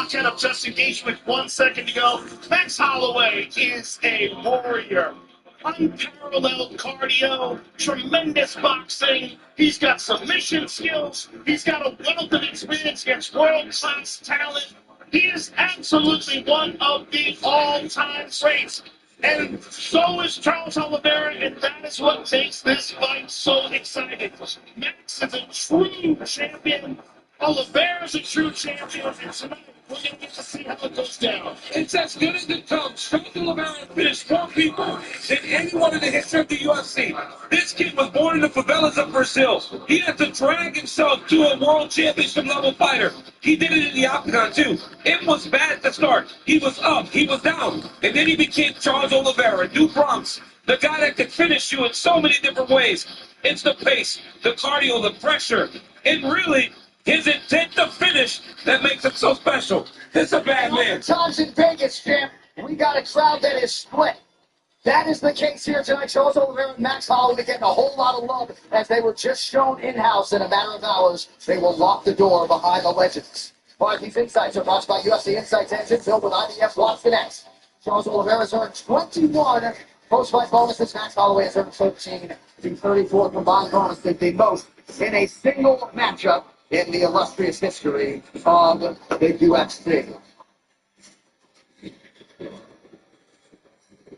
knockout of just engagement, 1 second to go. Max Holloway is a warrior. Unparalleled cardio, tremendous boxing. He's got submission skills. He's got a wealth of experience against world-class talent. He is absolutely one of the all-time greats. And so is Charles Oliveira, and that is what makes this fight so exciting. Max is a true champion. Oliveira's a true champion, and tonight we're going to get to see how it goes down. It's as good as it comes. Charles Oliveira finished more people than anyone in the history of the UFC. This kid was born in the favelas of Brazil. He had to drag himself to a world championship level fighter. He did it in the octagon too. It was bad at the start. He was up, he was down, and then he became Charles Oliveira, New Bronx, the guy that could finish you in so many different ways. It's the pace, the cardio, the pressure, and really his intent to finish that makes him so special. This is a bad man. Times in Vegas, Jim, we got a crowd that is split. That is the case here tonight. Charles Oliveira and Max Holloway getting a whole lot of love as they were just shown in-house in a matter of hours. They will lock the door behind the legends. All right, these insights are brought by UFC Insights Engine, built with IDF Watch Connect. Charles Oliveira's earned 21 post-fight bonuses. Max Holloway has earned 13. The 34 combined bonuses, the most in a single matchup in the illustrious history of the UFC.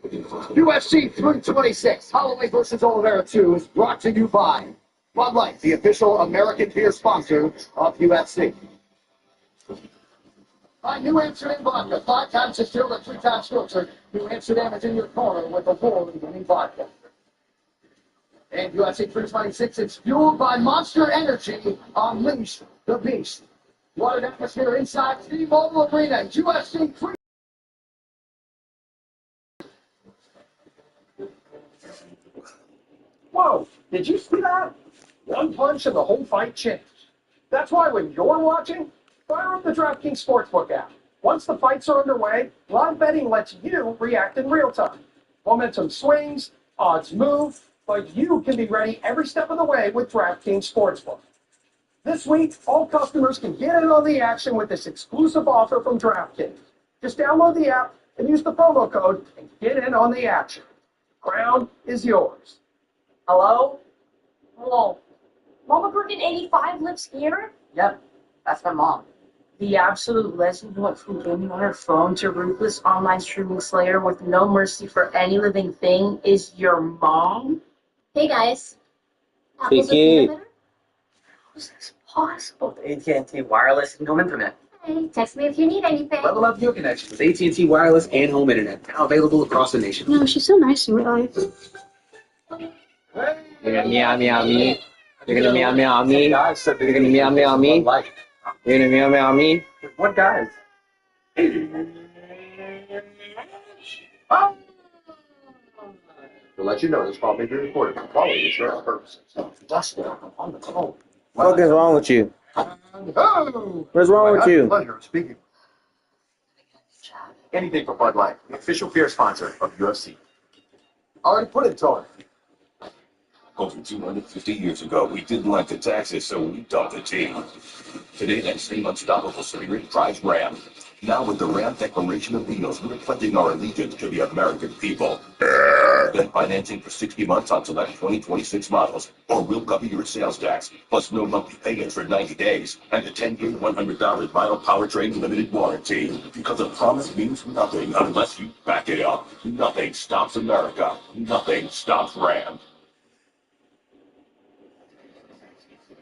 UFC 326, Holloway versus Oliveira 2 is brought to you by Bud Light, the official American beer sponsor of UFC. By New Amsterdam Vodka, 5 times distilled and 3 times filtered. New Amsterdam is in your corner with award-winning vodka. And UFC 326, it's fueled by Monster Energy. Unleash the beast. What an atmosphere inside T-Mobile Arena. UFC 3. Whoa, did you see that? One punch and the whole fight changed. That's why when you're watching, fire up the DraftKings Sportsbook app. Once the fights are underway, live betting lets you react in real time. Momentum swings, odds move, but you can be ready every step of the way with DraftKings Sportsbook. This week, all customers can get in on the action with this exclusive offer from DraftKings. Just download the app and use the promo code and get in on the action. Crown is yours. Hello? Hello. Mama Birkin 85 lives here? Yep, that's my mom. The absolute legend who went from gaming on her phone to ruthless online streaming slayer with no mercy for any living thing is your mom? Hey guys. Apples with peanut butter? How is this possible? AT&T Wireless and Home Internet. Hey, text me if you need anything. Level up your connection with AT&T Wireless and Home Internet, now available across the nation. No, she's so nice in real life. You're gonna meow meow me. You're gonna meow meow me. You're gonna meow meow me. You're gonna meow meow me. What guys? To let you know, this call may be recorded for quality assurance purposes. Dustin, on the phone. What is wrong with you? Oh! What's wrong with you? Pleasure of speaking. Anything for Bud Light, the official beer sponsor of UFC. Already put it to him. Over 250 years ago, we didn't like the taxes, so we dumped the tea. Today, that same unstoppable spirit drives Ram. Now, with the Ram Declaration of Deals, we're pledging our allegiance to the American people. Then financing for 60 months on select 2026 models, or we'll cover your sales tax, plus no monthly payments for 90 days, and the 10-year, $100 vinyl powertrain limited warranty. Because a promise means nothing unless you back it up. Nothing stops America. Nothing stops Ram.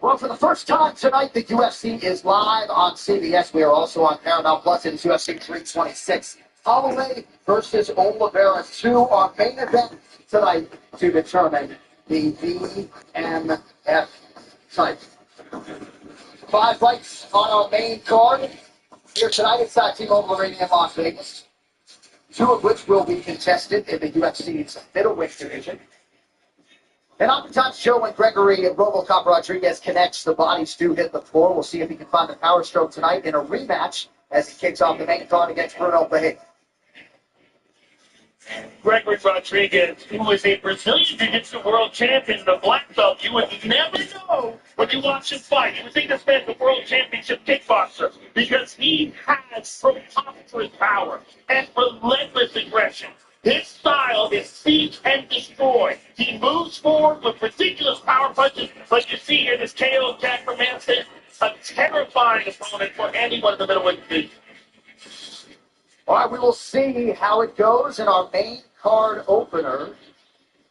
Well, for the first time tonight, the UFC is live on CBS. We are also on Paramount Plus in UFC 326. Holloway versus Oliveira 2, our main event tonight to determine the BMF title. 5 fights on our main card here tonight inside T-Mobile Arena in Las Vegas. 2 of which will be contested in the UFC's middleweight division. And oftentimes, Joe, when Gregory Robocop Rodriguez connects, the bodies do hit the floor. We'll see if he can find the power stroke tonight in a rematch as he kicks off the main card against Bruno Behet. Gregory Rodriguez, who is a Brazilian Jiu-Jitsu world champion, the black belt. You would never know when you watch him fight. You would think this man's a world championship kickboxer because he has preposterous power and relentless aggression. His style is seek and destroy. He moves forward with ridiculous power punches like you see here, this KO Jack Romanson, a terrifying opponent for anyone in the middleweight division. All right, we will see how it goes in our main card opener.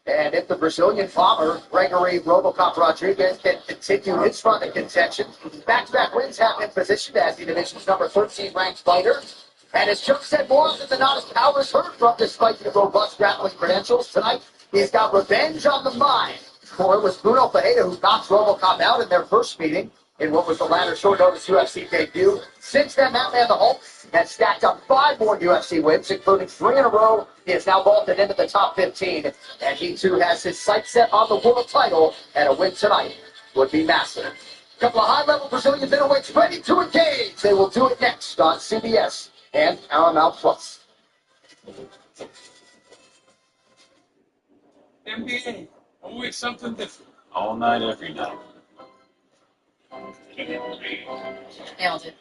And if the Brazilian bomber, Gregory Robocop Rodriguez, can continue his run of contention, back-to-back wins have him positioned as the division's number 13 ranked fighter. And as Joe said, more often than not, his power is heard from despite the robust grappling credentials. Tonight, he's got revenge on the mind. For it was Bruno Ferreira who knocked Robocop out in their first meeting in what was the latter's short-notice UFC debut. Since then, that man, the Hulk, has stacked up 5 more UFC wins, including 3 in a row. He has now vaulted into the top 15, and he too has his sights set on the world title, and a win tonight would be massive. A couple of high-level Brazilian middleweights ready to engage. They will do it next on CBS and Paramount Plus. NBA, always something different. All night, every night. Nailed it.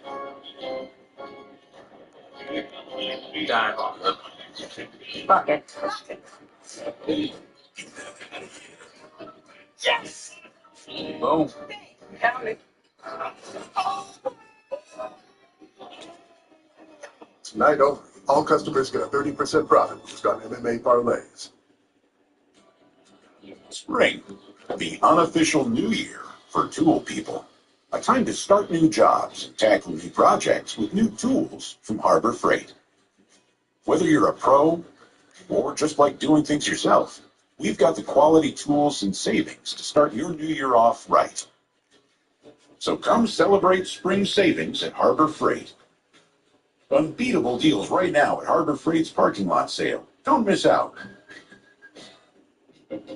Bucket. Yes! Boom. Tonight, all customers get a 30% profit just on MMA parlays. Spring, the unofficial new year for tool people. A time to start new jobs and tackle new projects with new tools from Harbor Freight. Whether you're a pro or just like doing things yourself, we've got the quality tools and savings to start your new year off right. So come celebrate spring savings at Harbor Freight. Unbeatable deals right now at Harbor Freight's parking lot sale. Don't miss out.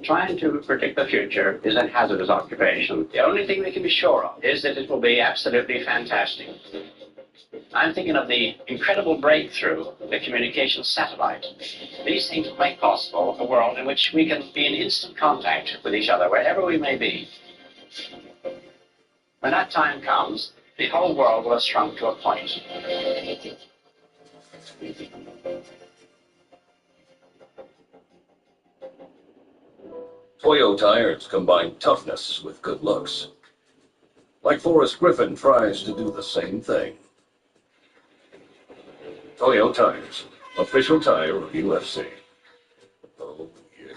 Trying to predict the future is a hazardous occupation. The only thing we can be sure of is that it will be absolutely fantastic. I'm thinking of the incredible breakthrough, the communications satellite. These things make possible a world in which we can be in instant contact with each other, wherever we may be. When that time comes, the whole world will have shrunk to a point. Toyo tires combine toughness with good looks. Like Forrest Griffin tries to do the same thing. Toyo tires, official tire of UFC. Oh, yeah.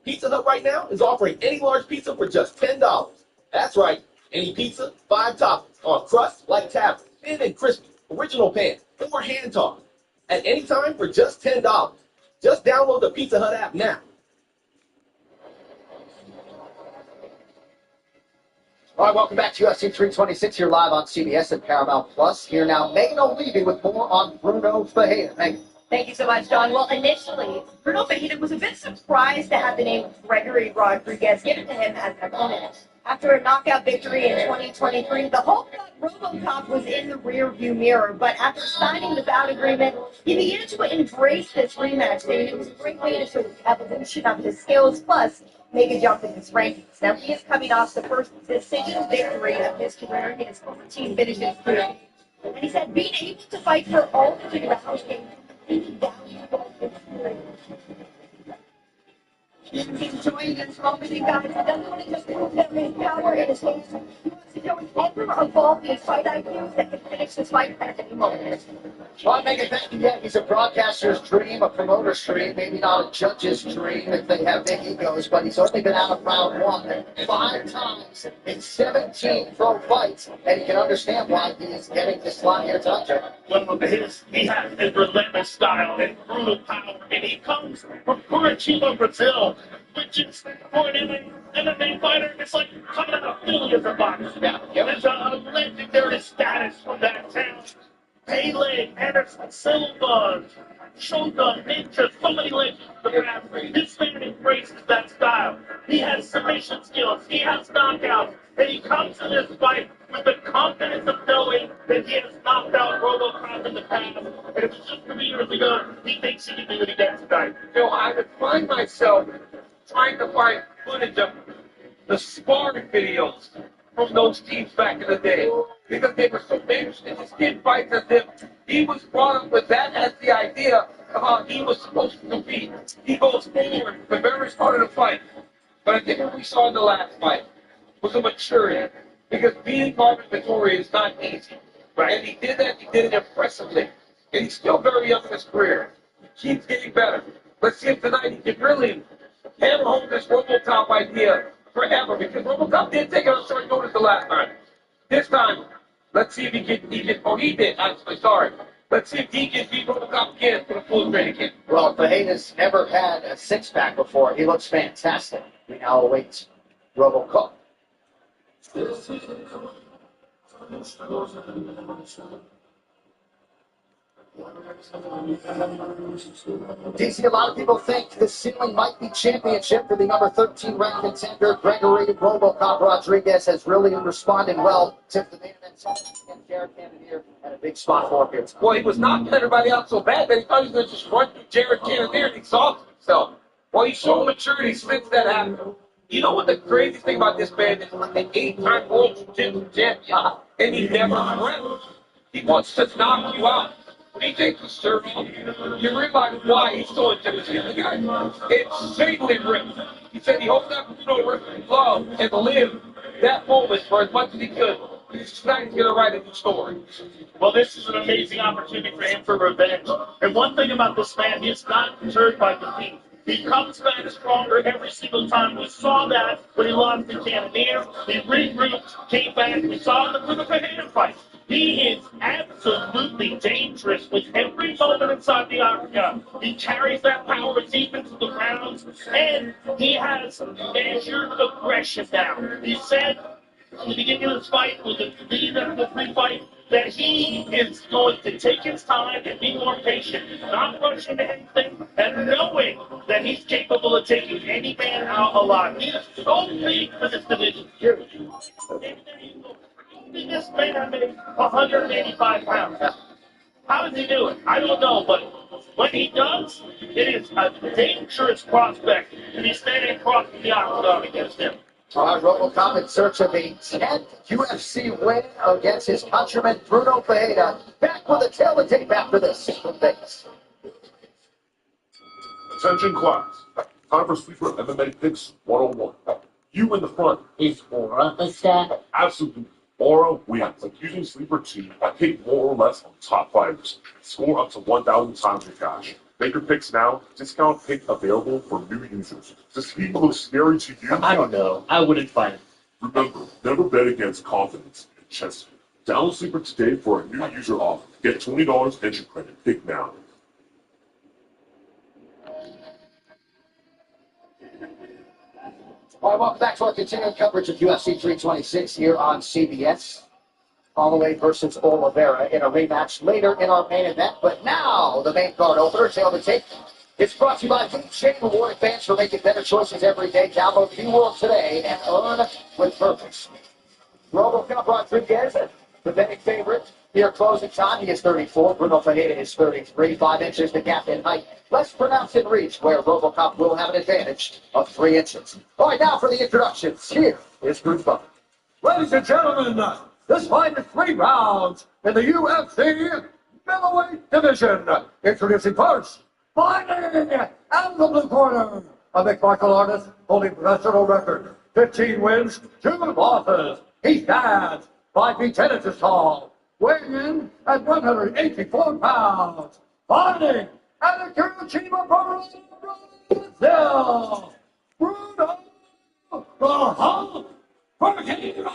Pizza Hut right now is offering any large pizza for just $10. That's right, any pizza, 5 toppings on crust like tablets, thin and crispy, original pan, or hand tossed. At any time for just $10. Just download the Pizza Hut app now. All right, welcome back to UFC 326 here live on CBS and Paramount Plus. Here now, Megan O'Leary with more on Bruno Ferreira. Megan. Thank you so much, John. Well, initially, Bruno Ferreira was a bit surprised to have the name Gregory Rodriguez given to him as an opponent. After a knockout victory in 2023, the Hulk thought RoboCop was in the rearview mirror, but after signing the bout agreement, he began to embrace this rematch, saying it was a great way to show the evolution of his skills, plus make a jump in his rankings. Now, he is coming off the first decision victory of his career. He has 14 finishes through. And he said being able to fight for all the rounds came completely valuable experience. He's enjoying this moment, and guys, he doesn't want to just prove that his power in his hands. He wants to show his ever-evolving fight IQ that can finish this fight at any moment. Well, Megan, thank you. Yeah, he's a broadcaster's dream, a promoter's dream, maybe not a judge's dream if they have big egos, but he's only been out of round 1 5 times in 17 pro fights, and you can understand why he is getting this line here tonight, Joe. Well, he has his relentless style and brutal power, and he comes from Curitiba, Brazil, which is for an MMA fighter, it's like coming out of Philly as a boxer. There's a legendary status from that town. Pele, Anderson Silva, Shogun, Ninja, so many legends of the past. This man embraces that style. He has submission skills, he has knockouts, and he comes to this fight with the confidence of knowing that he has knocked out RoboCop in the past, and it was just 3 years ago, he thinks he can do it again tonight. You know, I would find myself trying to find footage of the sparring videos from those teams back in the day because they were so famous. And this kid fights as if he was brought up with that as the idea of how he was supposed to compete. He goes forward, but very hard to fight. But I think what we saw in the last fight was a maturity because beating Marvin Vettori is not easy. Right? And he did it impressively. And he's still very young in his career. He keeps getting better. Let's see if tonight he can really hammer home this RoboCop idea forever because RoboCop did take it on short notice the last time. This time, let's see if he did, actually, sorry. Let's see if he can beat RoboCop again for the full straight again. Well, Fajeda's never had a six-pack before. He looks fantastic. We now await RoboCop. DC, a lot of people think the ceiling might be championship for the number 13 ranked contender. Gregory RoboCop Rodriguez has really responded well to the main event against Jared Cannonier at a big spot for him. Well, he was knocking everybody out so bad that he thought he was going to just run through Jared Cannonier and exhaust himself. Well, he showed maturity since that happened. You know what the crazy thing about this man is? Like an 8-time world jiu-jitsu champion, and he never threatens. He wants to knock you out. When he takes the shirt off, you realize why he's so intimidating. The guy, it's insanely ripped. He said he hoped that Bruno ripped his glove and lived that moment for as much as he could. Tonight he's going to write a new story. Well, this is an amazing opportunity for him for revenge. And one thing about this man, he is not deterred by defeat. He comes back stronger every single time. We saw that when he lost to Cannonier. He regrouped, came back. We saw in the Bruno Ferreira fight. He is absolutely dangerous with every moment inside the octagon. He carries that power deep into the rounds, and he has measured aggression now. He said in the beginning of this fight, with the lead of the free fight, that he is going to take his time and be more patient, not rush into anything, and knowing that he's capable of taking any man out alive. He is so big for this division. This man made 185 pounds. How does he do it? I don't know, but when he does, it is a dangerous prospect to be standing across the octagon against him. All right, RoboCop in search of a 10th UFC win against his countryman Bruno Ferreira. Back with a tail of tape after this from Vegas. Attention class. Time for Sleeper MMA Picks 101. You in the front. Is Aura a stat? Absolutely. Aura wins. Like using Sleeper 2, I pick more or less on top fighters. Score up to 1,000 times your cash. Make your picks now. Discount pick available for new users. Does Sleeper look scary to you? I don't know. I wouldn't fight it. Remember, never bet against confidence and chess. Download Sleeper today for a new user offer. Get $20 entry credit. Pick now. All right, welcome back to our continuing coverage of UFC 326 here on CBS. Holloway versus Oliveira in a rematch later in our main event. But now, the main card opener, tail to tape. It's brought to you by Game Chain, rewarding fans for making better choices every day. Download New World today and earn with purpose. RoboCop Rodriguez, the betting favorite. Here, closing time, he is 34. Bruno Ferreira is 33. 5 inches the gap in height. Less pronounced in reach, where RoboCop will have an advantage of 3 inches. All right, now for the introductions. Here is Bruce Butler. Ladies and gentlemen, this fight is 3 rounds in the UFC middleweight division. Introducing first, fighting out of the blue corner, a mixed martial artist holding professional record, 15 wins, 2 losses. He stands 5 feet 10 inches tall, weighing in at 184 pounds. Fighting out of Curitiba, Brazil, Bruno the Hulk Ferreira.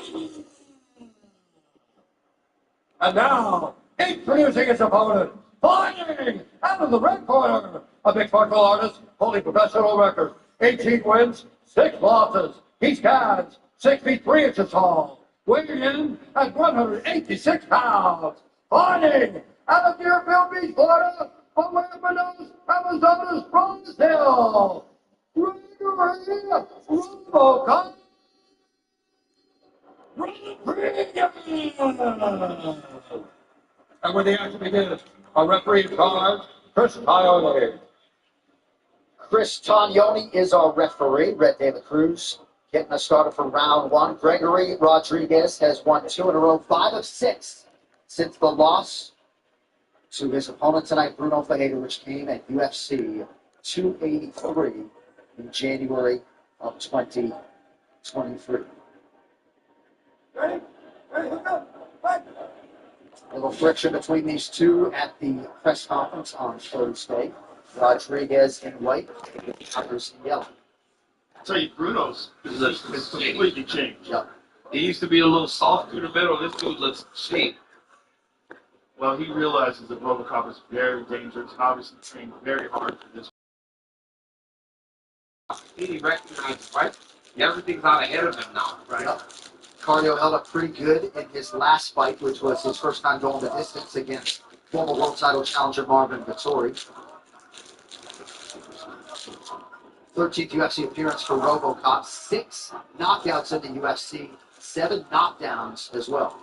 And now, introducing his opponent, fighting out of the red corner, a mixed martial artist holding professional record, 18 wins, 6 losses. He stands 6 feet 3 inches tall, weighing in at 186 pounds. Fighting out of Deerfield Beach, Florida, Amazonas, Brazil, Gregory RoboCop And when the action begins, a referee card, Chris Ione. Chris Tognoni is our referee. Red De La Cruz getting us started for round one. Gregory Rodriguez has won 2 in a row, 5 of 6 since the loss to his opponent tonight, Bruno Ferreira, which came at UFC 283 in January of 2023. A little friction between these two at the press conference on Thursday. Rodriguez in white, others in yellow. I'll tell you, Bruno's has completely changed. Yep. He used to be a little soft through the middle. This dude looks cheap. Well, he realizes that Robocop is very dangerous and obviously trained very hard for this. He recognizes, right? Everything's out ahead of him now. Right. Yep. Cardio held up pretty good in his last fight, which was his first time going the distance against former world title challenger Marvin Vettori. 13th UFC appearance for Robocop, 6 knockouts in the UFC, 7 knockdowns as well.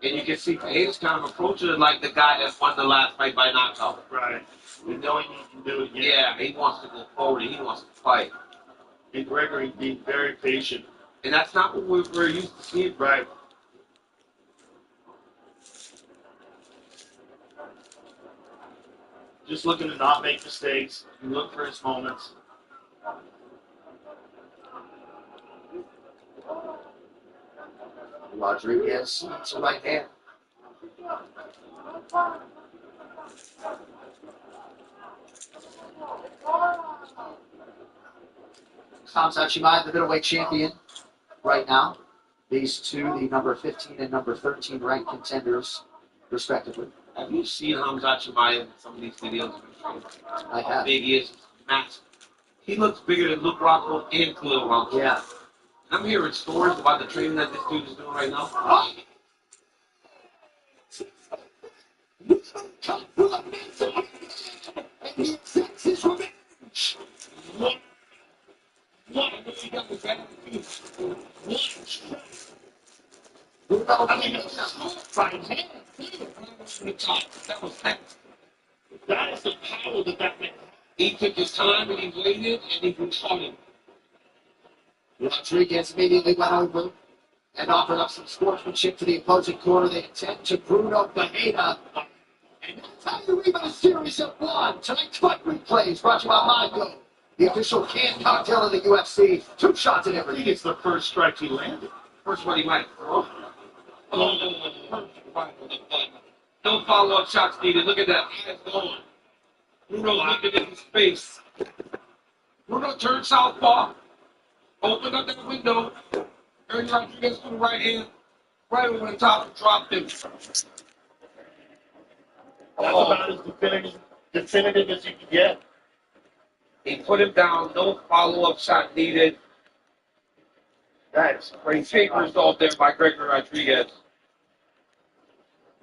And you can see Hayes kind of approaching it like the guy that won the last fight by knockout. Right. And knowing he can do it again. Yeah, he wants to go forward. He wants to fight. And Gregory being very patient. And that's not what we're used to seeing. Right. Just looking to not make mistakes and look for his moments. Rodriguez, it's a right hand. Hamza Chimaev, the middleweight champion right now. These two, the number 15 and number 13 ranked contenders, respectively. Have you seen Hamza Chimaev in some of these videos? I have. How big he is. Massive. He looks bigger than Luke Rockhold and Khalil Rockhold. Yeah. I'm hearing stories about the training that this dude is doing right now. That is the power that man. He took his time and he waited and he fought him. Rodriguez immediately went over and offered up some sportsmanship to the opposing corner. They attend to Bruno Ferreira. And that's how you leave a series of 1. Tonight's fight replays brought to you by Mongo, the official canned cocktail of the UFC. 2 shots in every. I think it's the first strike he landed. First one he went. No follow-up shots needed. Look at that. Eyes going. Bruno's looking in his face. Bruno turned southpaw. Opened up that window. Gregory Rodriguez to the right hand. Right over the top and dropped him. That's about as definitive as you can get. He put him down. No follow-up shot needed. That is crazy. Great result there by Gregory Rodriguez.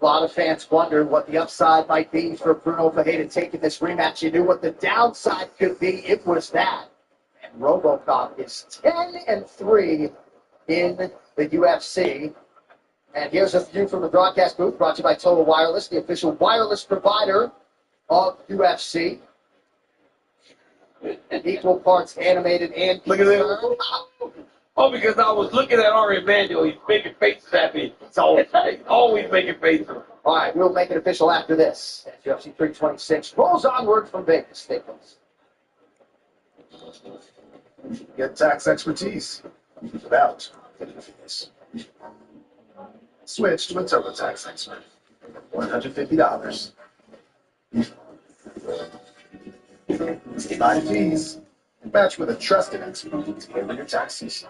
A lot of fans wondered what the upside might be for Bruno Ferreira taking this rematch. You knew what the downside could be. It was that. And Robocop is 10-3 in the UFC. And here's a view from the broadcast booth brought to you by Total Wireless, the official wireless provider of UFC. Equal parts animated and look at that. Oh, because I was looking at Ari Emanuel. He's making faces at me. He's always making faces. All right, we'll make it official after this. UFC 326 rolls onward from Vegas. Stay close. Get tax expertise without getting fees. Switch to a TurboTax expert. $150. Deny fees. Match with a trusted expert to handle your taxes.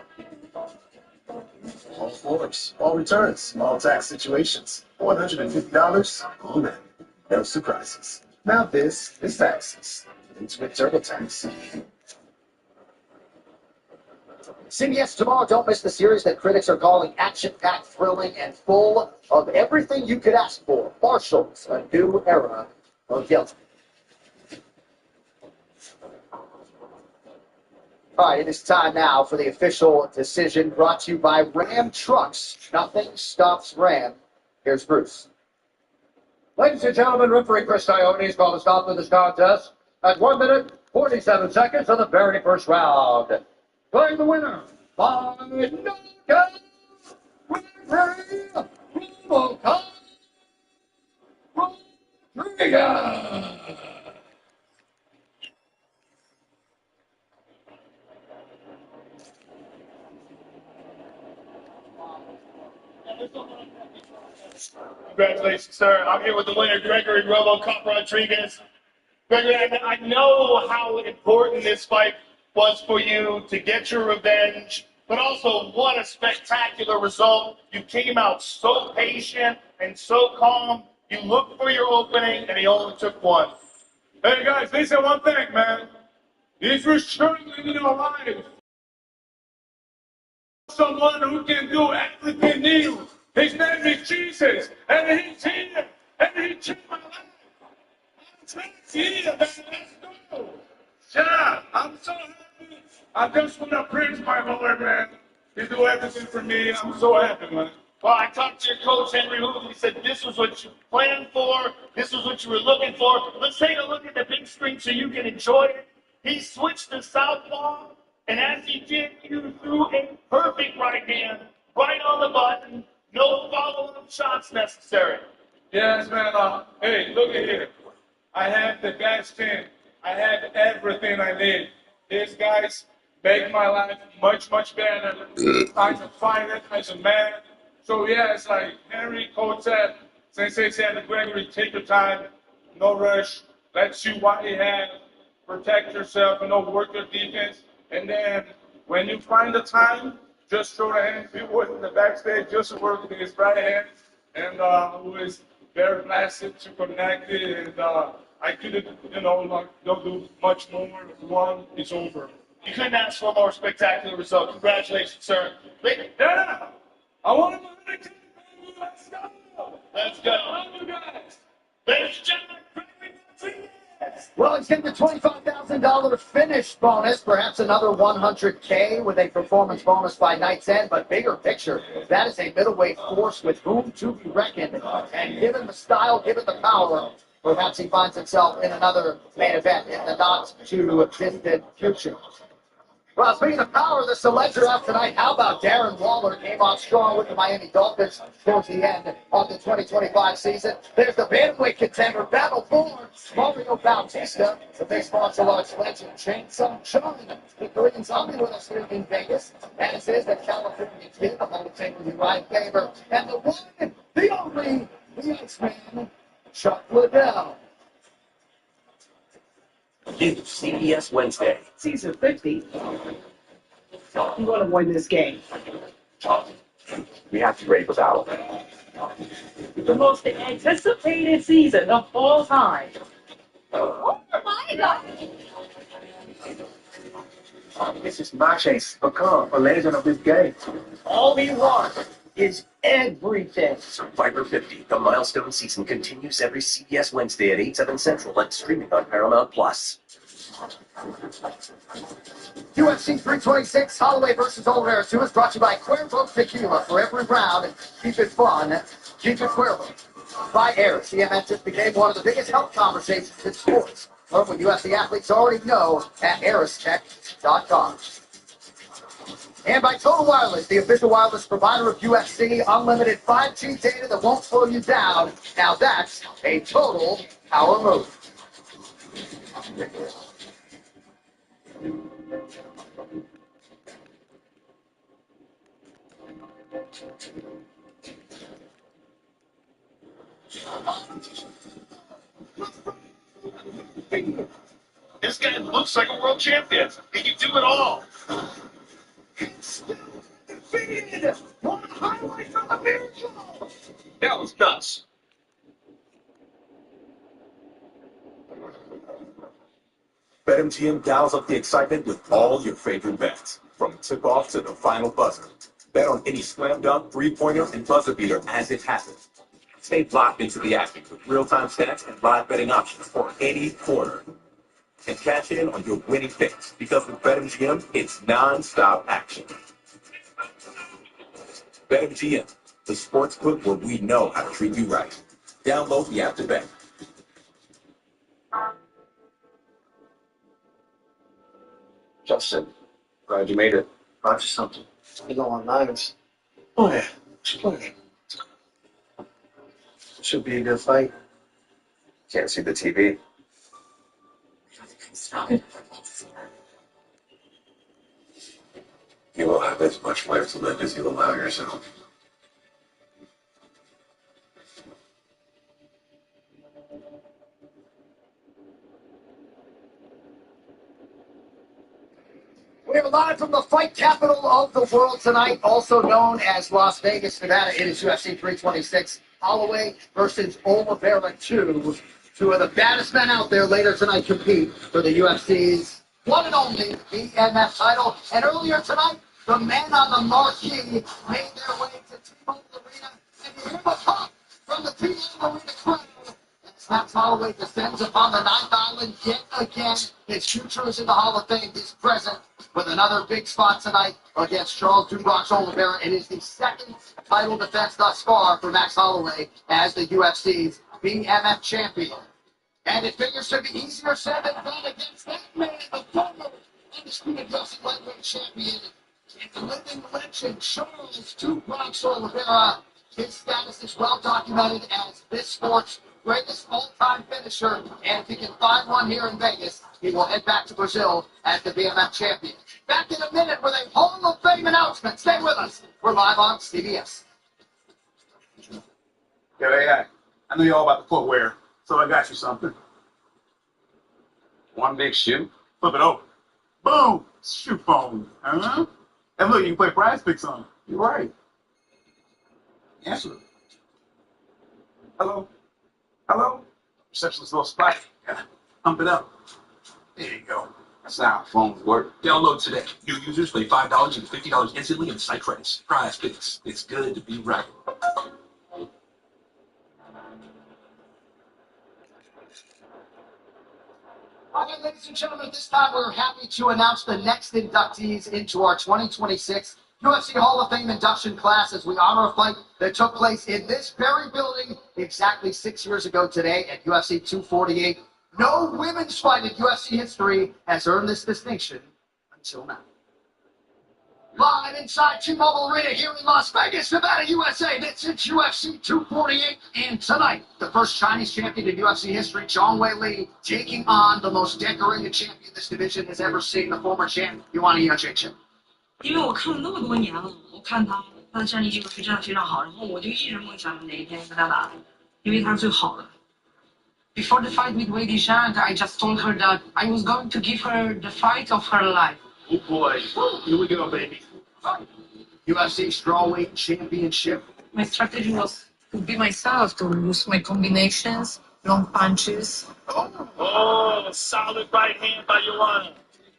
All forms, all returns, all tax situations. $150, all in. No surprises. Now this is taxes. It's with TurboTax. CBS tomorrow. Don't miss the series that critics are calling action-packed, thrilling, and full of everything you could ask for. Marshall's, a new era of yelling. All right, it is time now for the official decision brought to you by Ram Trucks. Nothing stops Ram. Here's Bruce. Ladies and gentlemen, referee Chris Ione's called a stop to this contest at 1 minute, 47 seconds of the very first round. Playing the winner by knockout, referee Robocop Rodriguez. Congratulations, sir. I'm here with the winner, Gregory RoboCop Rodriguez. Gregory, I know how important this fight was for you to get your revenge, but also what a spectacular result. You came out so patient and so calm. You looked for your opening, and he only took one. Hey guys, listen one thing, man. If you're struggling in your life, someone who can do everything new. His name is Jesus, and he's here, and he changed my life. He's here, man. Let's go. Yeah, I'm so happy. I just want to praise my Lord, man. He do everything for me. I'm so happy, man. Well, I talked to your coach, Henry Hoover. He said this was what you planned for. This was what you were looking for. Let's take a look at the big screen so you can enjoy it. He switched to southpaw, and as he did, you threw a perfect right hand right on the button. No follow-up shots necessary. Yes, man. Hey, look at here. I have the best team. I have everything I need. These guys make my life much, much better as a fighter, as a man. So, yeah, it's like Henry Coach said, Sensei said, Gregory, take your time, no rush. Let's see what you have. Protect yourself, work your defense. And then when you find the time, just show the hand. People in the backstage just work with his right hand. And who is very blessed to connect it. And I couldn't, don't do much more. One is over. You couldn't ask for a more spectacular result. Congratulations, sir. Yeah, I want to let's go. Let's go. You guys. Ladies and gentlemen, Gregory Rodriguez. Well, he's getting the $25,000 finish bonus, perhaps another $100K with a performance bonus by night's end. But bigger picture, that is a middleweight force with whom to be reckoned. And given the style, given the power, perhaps he finds himself in another main event in the not-too-distant future. Well, speaking of power, the selects are out tonight. How about Darren Waller? Came on strong with the Miami Dolphins towards the end of the 2025 season. There's the bantamweight contender, Battle Born, Mario Bautista, the big martial arts legend, Chainsaw John, the Korean Zombie with us here in Vegas, as is the California Kid, the Hall of Famer, Ryan Faber, and the one, the only, the Iceman, Chuck Liddell. New CBS Wednesday. Season 50. You want to win this game. We have to grade the battle. The most anticipated season of all time. Oh my God. This is my chance to become a legend of this game. All we want is everything. Survivor 50, the milestone season, continues every CBS Wednesday at 8/7 Central and streaming on Paramount+. UFC 326, Holloway versus Oliveira 2 is brought to you by Cuervo Tequila. For every round, keep it fun, keep it Cuervo. By Eris, CMS just became one of the biggest health conversations in sports. Learn what UFC athletes already know at eristech.com. And by Total Wireless, the official wireless provider of UFC, unlimited 5G data that won't slow you down. Now that's a total power move. This guy looks like a world champion. He can do it all. Defeated! One highlight from the miracle! That was nuts. BetMGM dials up the excitement with all your favorite bets, from tip-off to the final buzzer. Bet on any slam dunk, three-pointer, and buzzer beater as it happens. Stay locked into the action with real-time stats and live betting options for any quarter. and cash in on your winning picks. Because with BetMGM, it's non-stop action. BetMGM, the sports book where we know how to treat you right. Download the app to bet. Justin, glad you made it. Brought you something. You know, on nines. Oh, yeah. Splendid. Should be a good fight. Can't see the TV. You will have as much life to live as you allow yourself. We're live from the fight capital of the world tonight, also known as Las Vegas, Nevada. It is UFC 326. Holloway versus Oliveira 2. Two of the baddest men out there later tonight compete for the UFC's one and only BMF title. And earlier tonight, the men on the marquee made their way to T-Mobile Arena. And you hear the pop from the T-Mobile Arena crowd. Max Holloway descends upon the ninth island yet again. His future is in the Hall of Fame. He's present with another big spot tonight against Charles Dubois Oliveira. It is the second title defense thus far for Max Holloway as the UFC's BMF champion. And it figures to be easier said than done against that man, the former undisputed UFC lightweight champion and the living legend Charles Dubois Oliveira. His status is well documented as this sport's greatest all-time finisher, and if he can find one here in Vegas, he will head back to Brazil as the BMF champion. Back in a minute with a Hall of Fame announcement. Stay with us. We're live on CBS. Yeah, I know you're all about the footwear, so I got you something. One big shoe? Flip it over. Boom! Shoe phone. Huh? And look, you can play prize picks on it. You're right. Answer it. Hello? Hello? Reception's a little spotty. Yeah. Pump it up. There you go. That's how phones work. Download today. New users pay $5 and $50 instantly in site credits. Prize picks. It's good to be right. All right, ladies and gentlemen, this time we're happy to announce the next inductees into our 2026 UFC Hall of Fame induction class as we honor a fight that took place in this very building exactly 6 years ago today at UFC 248. No women's fight in UFC history has earned this distinction until now. Live inside T-Mobile Arena here in Las Vegas, Nevada, USA. It's UFC 248. And tonight, the first Chinese champion in UFC history, Zhang Weili, taking on the most decorated champion this division has ever seen, the former champ, Yuan Yacheng. 因为我看了那么多年了，我看他的战力技术非常非常好，然后我就一直梦想哪一天跟他打，因为他是最好的。Before the fight with Weili Zhang, I just told her that I was going to give her the fight of her life. Oh boy, here we go, baby. UFC Strawweight Championship. My strategy was to be myself, to use my combinations, long punches. Oh, solid right hand by Joanna.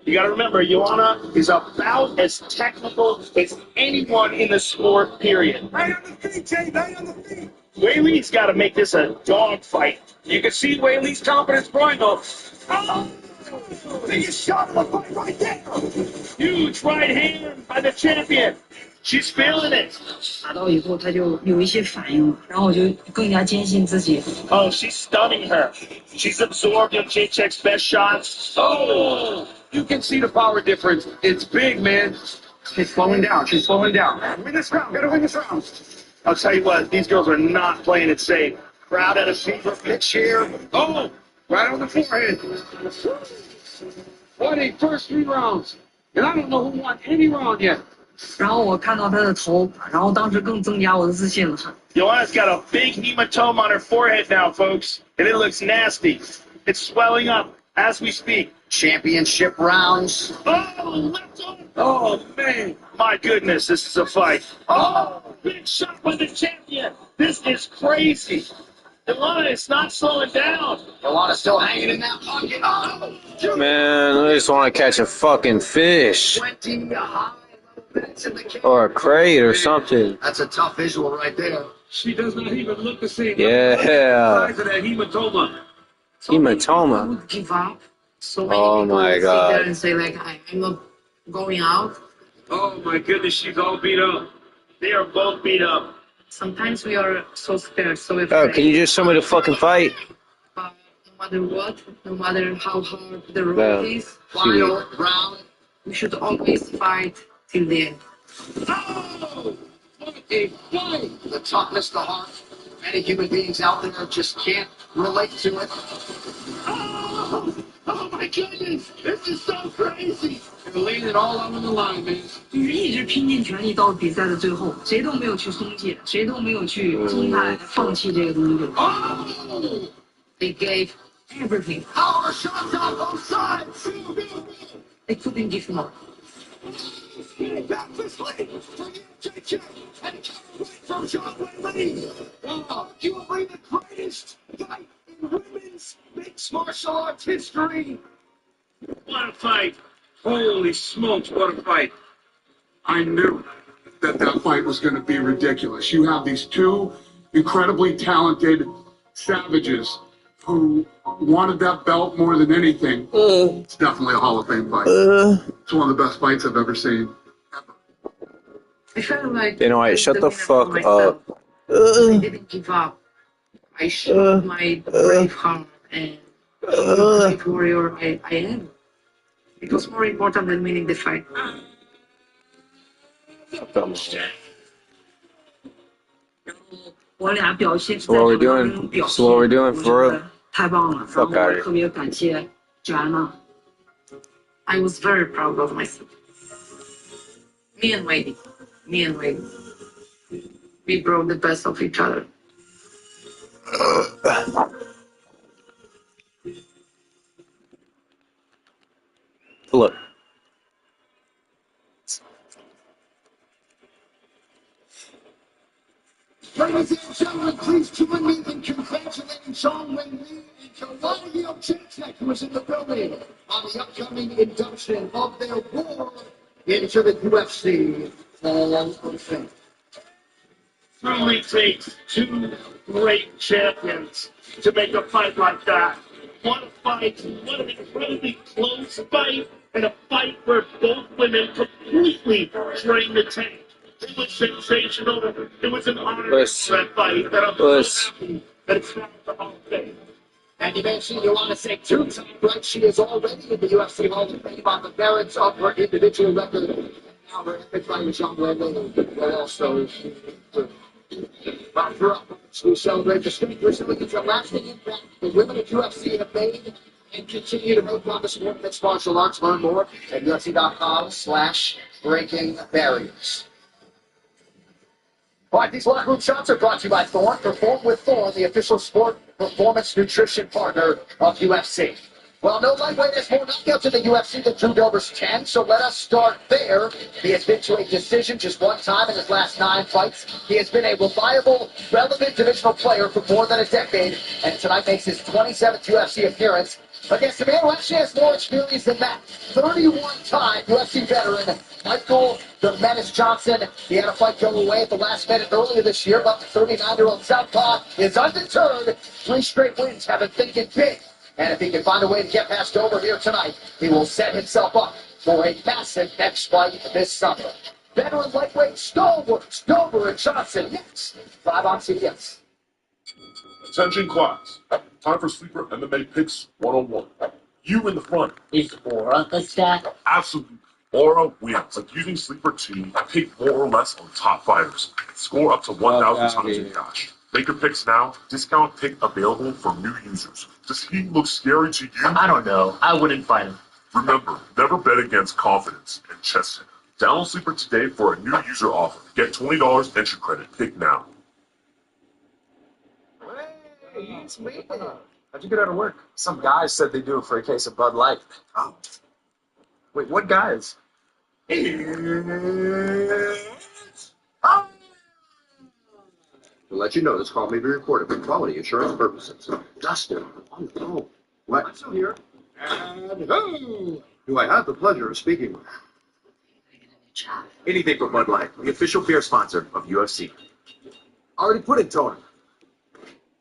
You got to remember, Joanna is about as technical as anyone in the sport, period. Lay on the feet, Jay, lay on the feet. Weili's got to make this a dog fight. You can see Weili's confidence growing, though. Oh! Biggest shot of the fight right there. Huge right hand by the champion. She's feeling it. 打到以后，他就有一些反应，然后我就更加坚信自己。Oh, she's stunning her. She's absorbed Jacek's best shots. Oh! You can see the power difference. It's big, man. She's slowing down. She's slowing down. Win this round. Gotta win this round. I'll tell you what, these girls are not playing it safe. Crowd at a fever pitch here. Oh! Right on the forehead. What a first 3 rounds. And I don't know who won any round yet. 然后我看到他的头，然后当时更增加我的自信了。Joanna's got a big hematoma on her forehead now, folks, and it looks nasty. It's swelling up as we speak. Championship rounds. Oh, left arm. Oh, man. My goodness, this is a fight. Oh, big shot by the champion. This is crazy. Joanna is not slowing down. Joanna's still hanging in that pocket. Oh, Man, I just want to catch a fucking fish. 20 high minutes in the cage. Or a crate or something. That's a tough visual right there. She does not even look the same. Yeah. Size of that hematoma. Hematoma. I would give up. So many Oh people my sit there god. and say like, I'm not going out. Oh my goodness, she's all beat up. They are both beat up. Sometimes we are so scared, so Oh, afraid. can you just show me the fucking fight? But no matter what, no matter how hard the road Yeah. is, Final round. we should always fight till the end. Oh! What a fight! The toughness, the heart. Many human beings out there just can't relate to it. Oh! Oh my goodness! This is so crazy! You're laying it all out on the line, man. 就是一直拼尽全力到比赛的最后，谁都没有去松懈，谁都没有去松下来放弃这个东西。Oh! They gave everything. Power shots on both sides. They couldn't give more. Back to sleep from JJ and cover from John Lee. Arguably the greatest fight in women's mixed martial arts history. What a fight! Holy smokes, what a fight. I knew that fight was going to be ridiculous. You have these two incredibly talented savages who wanted that belt more than anything. It's definitely a Hall of Fame fight. It's one of the best fights I've ever seen. I felt like You know what? Shut the fuck up. I didn't give up. I showed my brave heart and the brave warrior I am. It was more important than winning the fight. So what we're doing? So what we're doing for real? 太棒了，然后 Fuck out 我 of here. 特别感谢 Joanna. I was very proud of myself. Me and Wade, we brought the best of each other. Look. Ladies and gentlemen, please join me in congratulating Sean Wayne Lee and Kalani Ochechek, who is in the building on the upcoming induction of their war into the UFC Hall of Fame. Truly takes two great champions to make a fight like that. What a fight! What an incredibly close fight, and a fight where both women completely drained the tank. It was sensational. It was an honor for that fight, and I'm so happy that it's now the Hall of Fame. And you mentioned you want to say two-time, right? She is already in the UFC Hall of Fame on the merits of her individual record. And now her epic fight with Sean Wayne Lee will also round her up. We celebrate the distinguished leaders and lasting impact the women of UFC have made and continue to make on the sport of mixed martial arts. Learn more at UFC.com/breakingbarriers. All right, these locker room shots are brought to you by Thorne. Perform with Thorne, the official sport performance nutrition partner of UFC. Well, no lightweight has more knockouts in the UFC than Drew Dober's 10, so let us start there. He has been to a decision just one time in his last 9 fights. He has been a reliable, relevant divisional player for more than a decade, and tonight makes his 27th UFC appearance against a man who actually has more experience than that. 31-time UFC veteran Michael the Menace Johnson. He had a fight go away at the last minute earlier this year, but the 39-year-old Southpaw is undeterred. 3 straight wins have him thinking big. And if he can find a way to get past Dober here tonight, he will set himself up for a massive next fight this summer. Veteran lightweight stalwarts, Dober and Johnson next. 5 on CBS. Attention class. Time for sleeper MMA picks 101. You in the front. Is Aura the stat? Absolutely. Aura wins. Like using sleeper 2, I pick more or less on top fighters. Score up to 1,000 times in cash. Make your picks now. Discount pick available for new users. Does he look scary to you? I don't know. I wouldn't fight him. Remember, never bet against confidence and chest it. Download Sleeper today for a new user offer. Get $20 entry credit. Pick now. Hey, it's me. How'd you get out of work? Some guys said they'd do it for a case of Bud Light. Oh. Wait, what guys? Oh. To let you know, this call may be recorded for quality assurance purposes. Dustin, on the phone. What? I'm still here. And who do I have the pleasure of speaking with? Anything for Bud Light, the official beer sponsor of UFC. Already put it, Tony.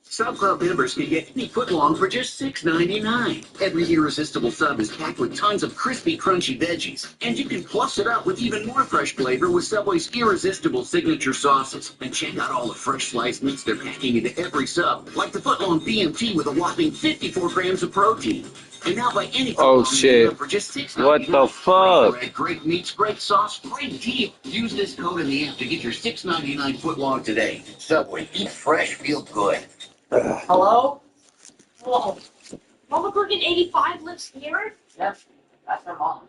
Sub Club members can get any footlong for just $6.99. Every irresistible sub is packed with tons of crispy, crunchy veggies. And you can plus it up with even more fresh flavor with Subway's irresistible signature sauces. And check out all the fresh sliced meats they're packing into every sub, like the footlong BMT with a whopping 54 grams of protein. And now by any Oh footlong shit. for just $6.99. What the fuck? Great, great meats, great sauce, great deal. Use this code in the app to get your $6.99 footlong today. Subway, eat fresh, feel good. Hello? Whoa. Mama Bergen 85 lives here? Yep, that's my mom.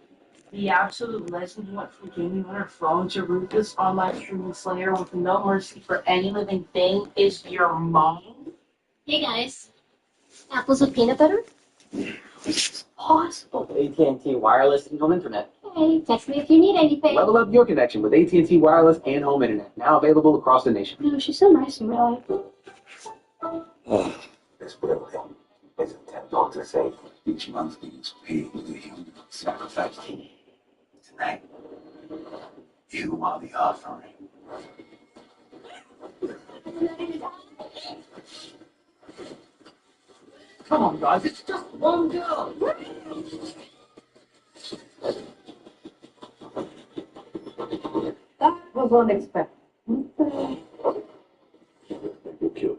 The absolute legend who went from gaming on her phone to ruthless online streaming slayer with no mercy for any living thing is your mom? Hey guys. Apples with peanut butter? It's possible. AT&T Wireless and Home Internet. Hey, text me if you need anything. Level up your connection with AT&T Wireless and Home Internet. Now available across the nation. No, she's so nice in real life. This building is a temple to Satan. Each month is paid with a human sacrifice. Tonight, you are the offering. Come on, guys, it's just one girl. That was unexpected. They kill you.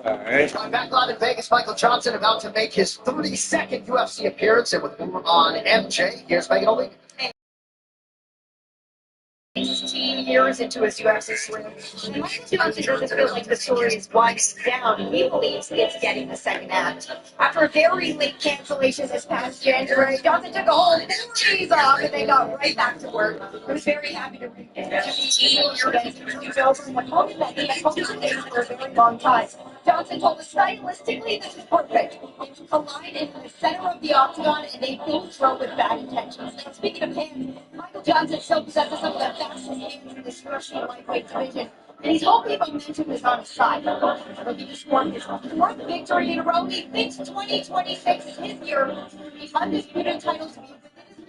Alright. I'm back live in Vegas. Michael Johnson about to make his 32nd UFC appearance, and with more on MJ, here's Megan O'Leary. 16 years into his UFC swing. And Michael Johnson doesn't feel like the story is winding down. He believes it's getting the second act. After a very late cancellation this past January, Johnson took a whole 2 days off and they got right back to work. He was very happy to regain and hoping that he had focused on this for a very long time. Johnson told us stylistically this is perfect. They took a line into the center of the octagon and they both throw with bad intentions. And speaking of hands, Michael Johnson still possesses some of the fastest hands in the stretchy lightweight division. And he's hoping momentum is on his side. Looking to score his 4th victory in a row. He thinks 2026 is his year for the undisputed title to be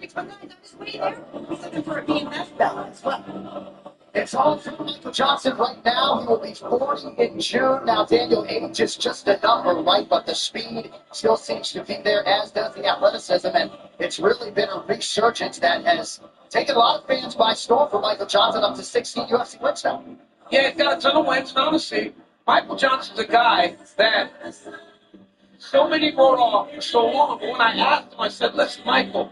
within his reach. But not his way there. He's looking for a BMF belt as well. It's all for Michael Johnson right now. He will be 40 in June. Now, Daniel, age is just a number, right? But the speed still seems to be there, as does the athleticism. And it's really been a resurgence that has taken a lot of fans by storm for Michael Johnson, up to 16 UFC wins now. Yeah, he's got a ton of wins, and honestly, Michael Johnson's a guy that so many wrote off for so long. But when I asked him, I said, listen, Michael,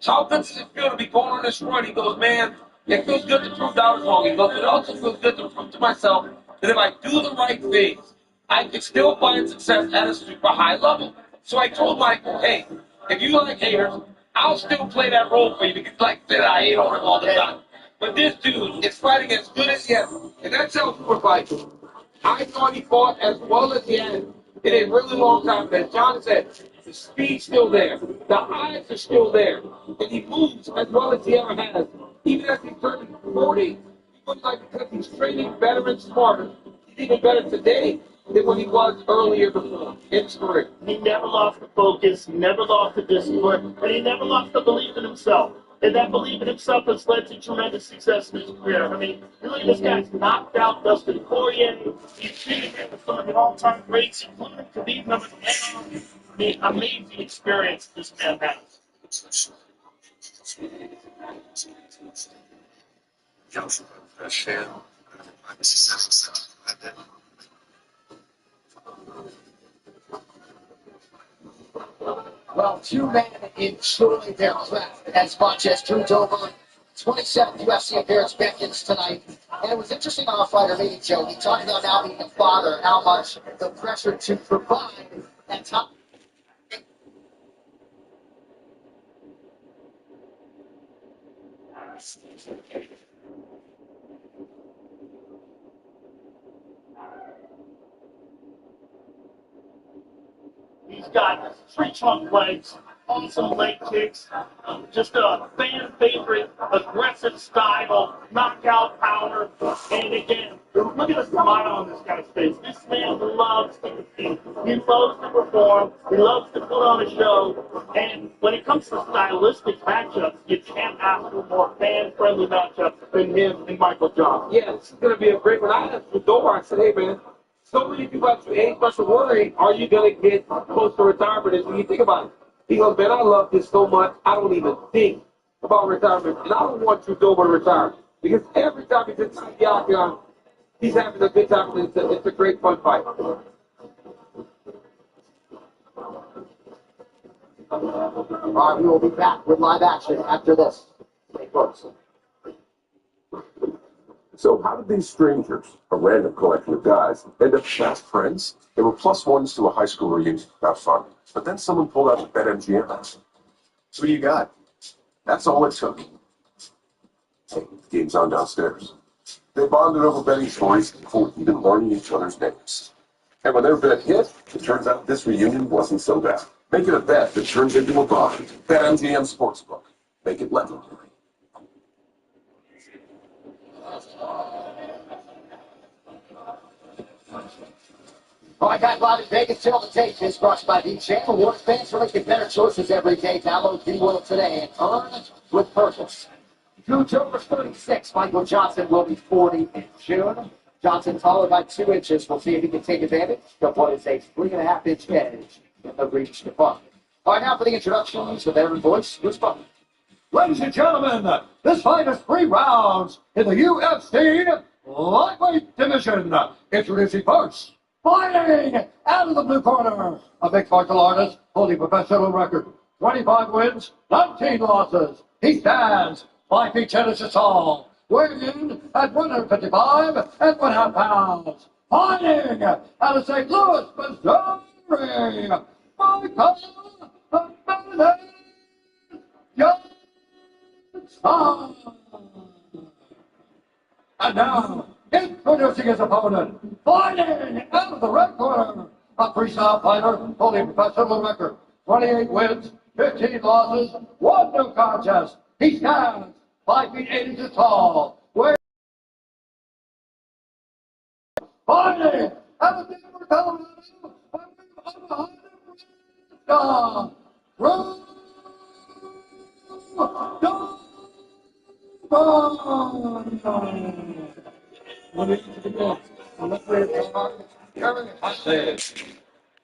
how good does it feel to be going on this run? He goes, man, it feels good to prove that I was wrong. He goes, it also feels good to prove to myself that if I do the right things, I can still find success at a super high level. So I told Michael, hey, if you like haters, I'll still play that role for you because, like I said, I hate on him all the time. But this dude is fighting as good as he has. And that's how we're fighting. I thought he fought as well as he had in a really long time. As John said, the speed's still there. The eyes are still there. And he moves as well as he ever has. Even as he's turning 40, he looks like because he's training better and smarter. He's even better today than when he was earlier before in his career. He never lost the focus, he never lost the discipline, and he never lost the belief in himself. And that belief in himself has led to tremendous success in his career. I mean, you look at this guy's knocked out Dustin Poirier. He's beaten some of the all-time greats, including Khabib Nurmagomedov. I mean, amazing experience this man has. Well, 2 men enjoy their craft as much as Drew Dober. 27th UFC appearance beckons tonight. And it was interesting on our fighter meeting, Joe. He talked about now being a father, how much the pressure to provide that top. He's got tree trunk legs, awesome leg kicks, just a fan favorite, aggressive style, knockout power. And again, look at the smile on this guy's face. This man loves to compete. He loves to perform. He loves to put on a show. And when it comes to stylistic matchups, you can't ask for more fan-friendly matchups than him and Michael Johnson. Yeah, this is going to be a great one. I asked Dover, I said, hey, man, so many people have any special worry, are you going to get close to retirement? And when you think about it, he goes, man, I love this so much, I don't even think about retirement. And I don't want Drew Dover to retire. Because every time he's inside the octagon, he's having a good time. It's a great fun fight. All right, we will be back with live action after this. Stay close. So how did these strangers, a random collection of guys, end up fast friends? They were plus ones to a high school reunion. Have fun. But then someone pulled out the BetMGM. So what do you got? That's all it took. Hey, the game's on downstairs. They bonded over betting stories before even learning each other's names. And when their bet hit, it turns out this reunion wasn't so bad. Make it a bet that turns into a bond. BetMGM Sportsbook. Make it legendary. All right, guys, live in Vegas, till the tape is brought to you by the Channel. Awards fans are making better choices every day. Download the World today and earn with purpose. Drew Dover's 36. Michael Johnson will be 40 in June. Johnson taller by 2 inches. We'll see if he can take advantage of what is a 3.5-inch edge in the reach department. All right, now for the introductions with Aaron Boyce. Bruce Butler. Ladies and gentlemen, this fight is 3 rounds in the UFC lightweight division. Introducing first, fighting out of the blue corner, a mixed martial artist holding professional record, 25 wins, 19 losses. He stands 5 feet 10 inches tall, weighing in at 155 and 1/2 pounds. Fighting out of St. Louis, Missouri, Michael Johnson. And now, introducing his opponent, fighting out of the red corner, a freestyle fighter holding professional record, 28 wins, 15 losses, 1 no contest. He stands 5 feet 8 inches tall, weighing fighting out of Denver, Colorado,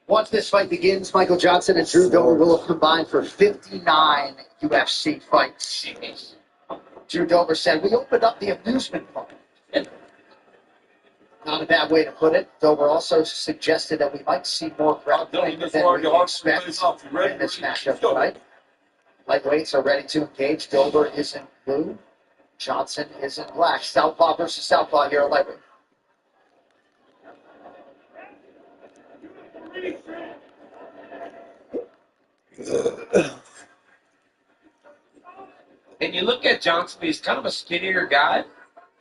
Once this fight begins, Michael Johnson and Drew Dover will have combined for 59 UFC fights. Drew Dover said, we opened up the amusement park. Not a bad way to put it. Dover also suggested that we might see more crowd than we expect in this matchup tonight. Lightweights are ready to engage. Dover is in blue. Johnson is in black. Southpaw versus Southpaw here at lightweight. And you look at Johnson, he's kind of a skinnier guy,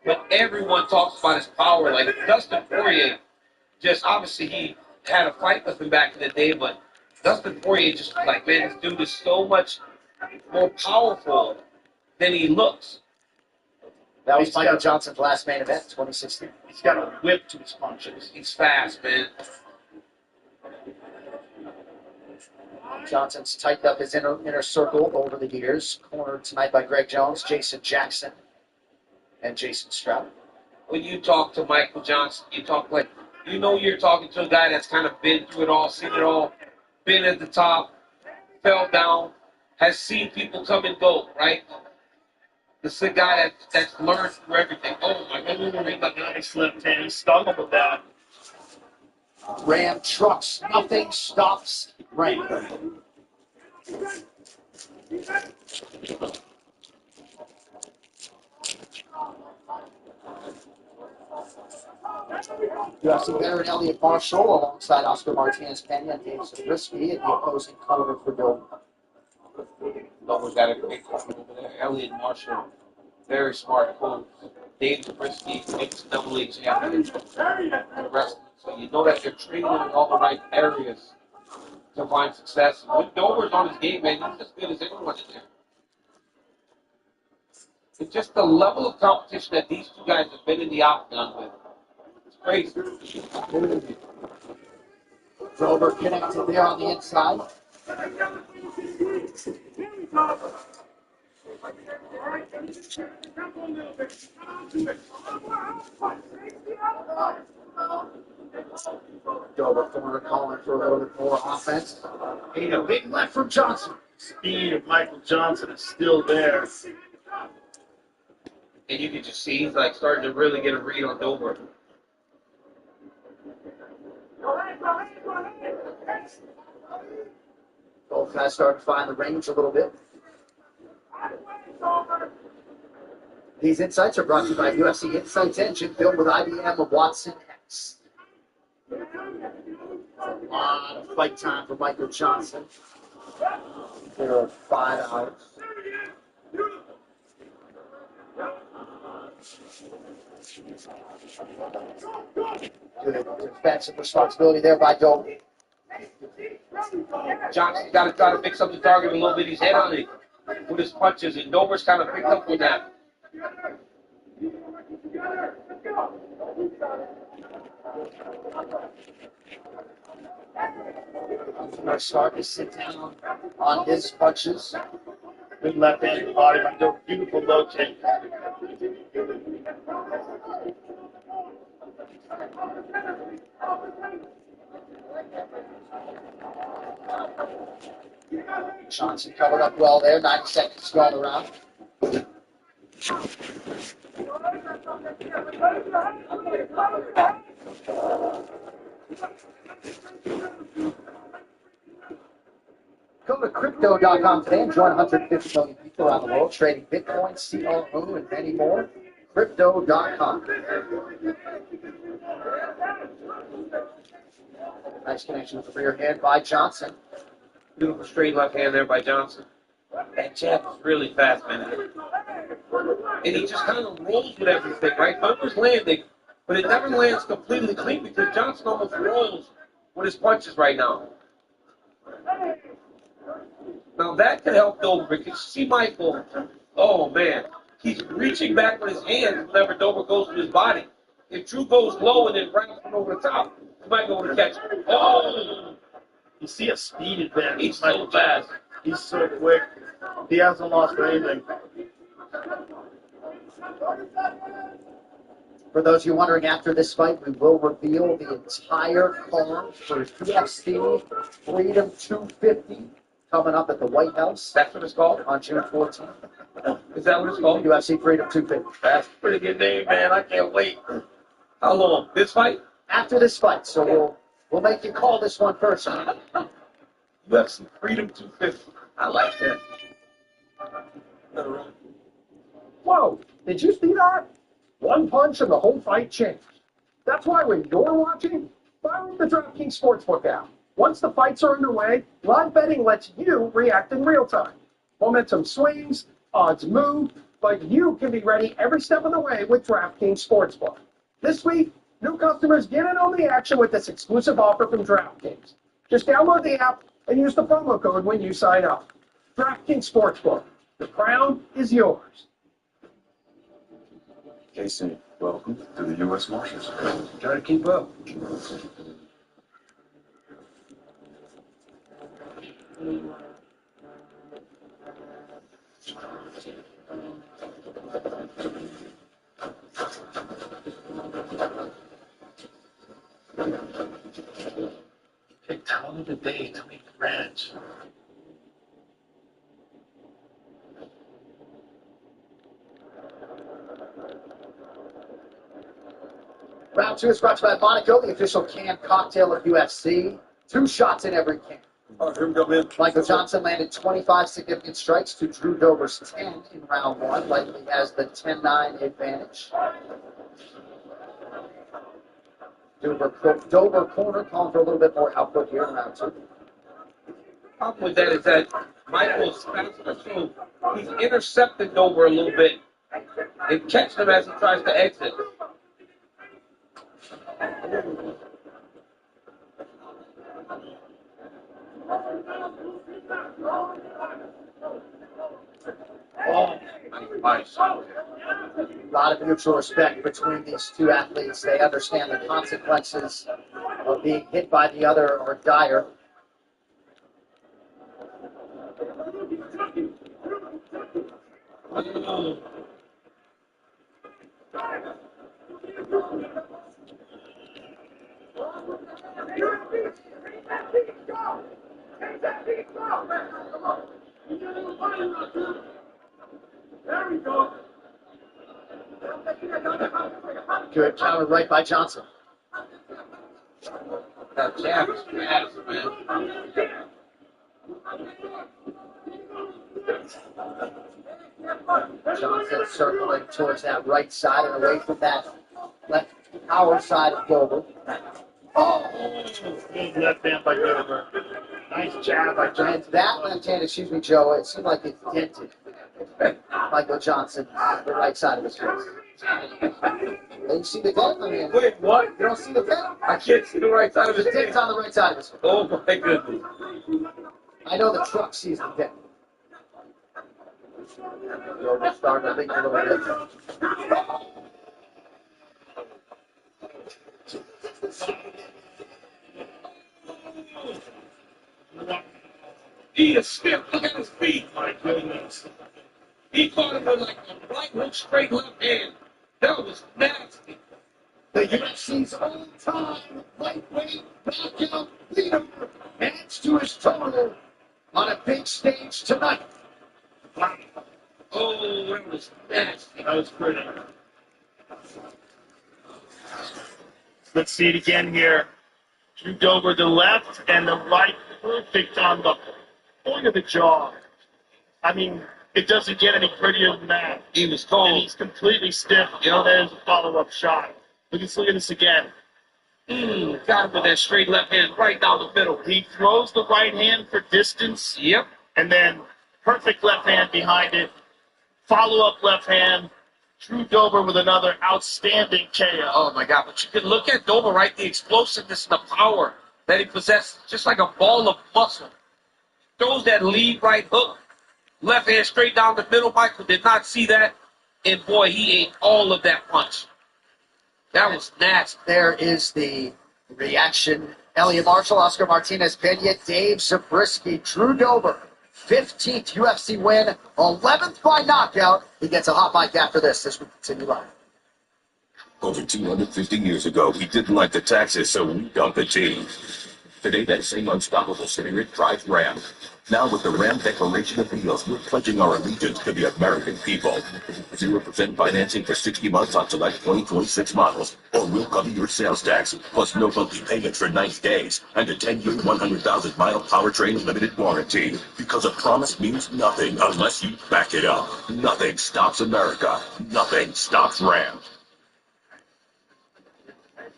but everyone talks about his power. Like Dustin Poirier, just obviously he had a fight with him back in the day, but Dustin Poirier just like, man, this dude is so much more powerful than he looks. That was Michael Johnson's last main event, 2016. He's got a whip to his punches. He's fast, man. Johnson's tightened up his inner circle over the years. Cornered tonight by Greg Jones, Jason Jackson, and Jason Stroud. When you talk to Michael Johnson, you talk like, you know you're talking to a guy that's kind of been through it all, seen it all, been at the top, fell down, has seen people come and go, right? This is a guy that's learned through everything. Oh my goodness, nice left hand, stung him with that. Ram trucks, nothing stops Ram. UFC veteran Elliot Marshall alongside Oscar Martinez Pena and Dave Zabriskie at the opposing corner for Dover. Dover's got a great corner over there. Elliot Marshall, very smart coach. Dave Zabriskie, NCAA champion. The rest. So you know that they're training in all the right areas to find success. When Dover's on his game, man, he's as good as anyone in there. It's just the level of competition that these two guys have been in the octagon with. It's crazy. Dover connected there on the inside. Dover corner calling for a little bit more offense. And a big left from Johnson. Speed of Michael Johnson is still there. And you can just see he's like starting to really get a read on Dover. Both guys starting to find the range a little bit. These insights are brought to you by UFC Insights Engine, built with IBM of Watson X. A lot of fight time for Michael Johnson. For 5 hours. Good defensive responsibility there by Dover. Johnson's got to try to mix up the target a little bit. He's hit on it with his punches, and Dover's kind of picked up with that. He's starting to sit down on his punches. Good left hand to the body by Dover. Beautiful low kick. Johnson covered up well there. 90 seconds to go on the round. Go to crypto.com today and join 150 million people around the world trading Bitcoin, CRO, and many more. Crypto.com. Nice connection with the rear hand by Johnson. Beautiful straight left hand there by Johnson. That jab is really fast, man. And he just kind of rolls with everything, right? Bumper's landing, but it never lands completely clean because Johnson almost rolls with his punches right now. Now that could help Dover because you see Michael, oh man, he's reaching back with his hands whenever Dover goes with his body. If Drew goes low and then wraps him over the top, he might be able to catch him. Oh! You see a speed advantage. He's so fast. He's so quick. He hasn't lost anything. For those of you wondering, after this fight, we will reveal the entire card for UFC Freedom 250 coming up at the White House. That's what it's called? On June 14th. Is that what it's called? UFC Freedom 250. That's a pretty good name, man. I can't wait. How long? This fight? After this fight, so we'll make you call this one first. UFC Freedom 250. I like that. Whoa, did you see that? One punch and the whole fight changed. That's why when you're watching, fire the DraftKings Sportsbook app. Once the fights are underway, live betting lets you react in real time. Momentum swings, odds move, but you can be ready every step of the way with DraftKings Sportsbook. This week, new customers get in on the action with this exclusive offer from DraftKings. Just download the app and use the promo code when you sign up. DraftKings Sportsbook. The crown is yours. Casey, welcome to the U.S. Marshals. Try to keep up. Hey, tell me the day to make the ranch. Round 2 is brought to you by Monaco, the official canned cocktail of UFC. 2 shots in every can. All right, here we go, man. Michael Johnson landed 25 significant strikes to Drew Dover's 10 in round 1. Likely has the 10-9 advantage. Dover corner calling for a little bit more output here in round 2. Problem with that is that Michael's faster, so he's intercepted Dover a little bit and catching him as he tries to exit. Oh, nice. A lot of mutual respect between these two athletes. They understand the consequences of being hit by the other are dire. Good counter right by Johnson. That jab is fast, man. Johnson circling towards that right side and away from that left power side of Dover. Oh, good left hand by Dover. Nice jab by Johnson. And that left hand, excuse me, Joe, it seemed like it dented Michael Johnson, the right side of his face. You see the dent? I mean, wait, what? You don't see the dent? I can't see the right side of his The face. dent's on the right side of his face. Oh my goodness. I know the truck sees the dent. Dover starting to think a little bit. He is stiff. Look at his feet. My goodness. He caught him with like a right hook, straight left hand. That was nasty. The UFC's all-time lightweight knockout leader adds to his total on a big stage tonight. Wow. Oh, that was nasty. That was pretty. Let's see it again here. Drew Dover the left and the right perfect on the point of the jaw. I mean, it doesn't get any prettier than that. He was cold. And he's completely stiff. You know, there's a follow-up shot. Let's look at this again. Got him with that straight left hand right down the middle. He throws the right hand for distance. Yep. And then perfect left hand behind it. Follow-up left hand. Drew Dover with another outstanding KO. Oh, my God. But you can look at Dover, right? The explosiveness and the power that he possessed, just like a ball of muscle. Throws that lead right hook. Left hand straight down the middle. Michael did not see that. And, boy, he ate all of that punch. That was nasty. There is the reaction. Elliot Marshall, Oscar Martinez Pena, Dave Zabriskie, Drew Dover. 15th UFC win, 11th by knockout. He gets a hot mic after this as we continue live. Over 250 years ago, we didn't like the taxes, so we dumped the T. Today, that same unstoppable spirit drives Ram. Now, with the Ram Declaration of Wheels, we're pledging our allegiance to the American people. 0% financing for 60 months on select 2026 models, or we'll cover your sales tax, plus no monthly payments for 90 days, and a 10-year, 100,000-mile powertrain limited warranty. Because a promise means nothing unless you back it up. Nothing stops America. Nothing stops Ram.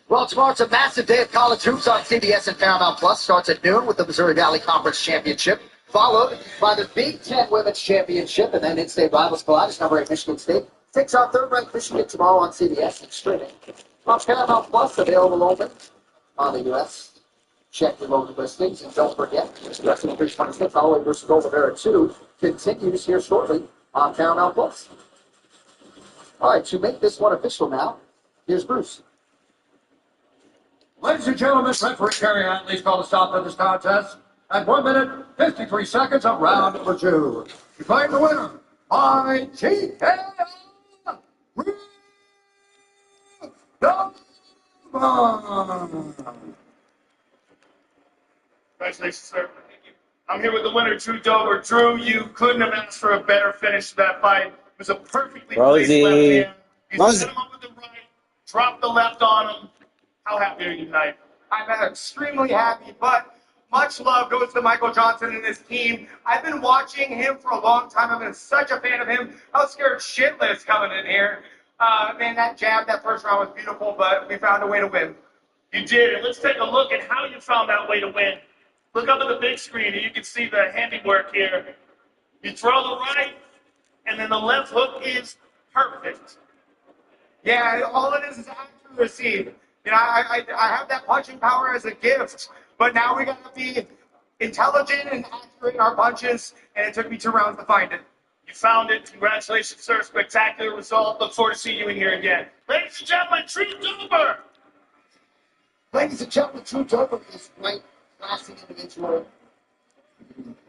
Well, tomorrow it's a massive day of college hoops on CBS and Paramount Plus. Starts at noon with the Missouri Valley Conference Championship, followed by the Big Ten Women's Championship, and then in-state rivals collide as number 8 Michigan State takes on third-ranked Michigan tomorrow on CBS and streaming. On Paramount Plus, available open on the U.S. Check your local listings, and don't forget, UFC 326 Holloway vs. Oliveira 2 continues here shortly on Paramount Plus. All right, to make this one official now, here's Bruce. Ladies and gentlemen, referee Terry Antley's called a stop to this contest at 1 minute, 53 seconds of round number 2. Declaring the winner by TKO. Congratulations, sir. I'm here with the winner, Drew Dover. Drew, you couldn't have asked for a better finish to that fight. It was a perfectly placed left hand. You set him up with the right, dropped the left on him. How happy are you tonight? I'm extremely happy, but much love goes to Michael Johnson and his team. I've been watching him for a long time. I've been such a fan of him. I was scared shitless coming in here. Man, that jab, that first round was beautiful, but we found a way to win. You did. And let's take a look at how you found that way to win. Look up at the big screen, and you can see the handiwork here. You throw the right, and then the left hook is perfect. Yeah, all it is accuracy. You know, I have that punching power as a gift, but now we got to be intelligent and accurate in our punches, and it took me 2 rounds to find it. You found it. Congratulations, sir. Spectacular result. Look forward to seeing you in here again. Ladies and gentlemen, Drew Dover. Ladies and gentlemen, Drew Dover is right, classy individual.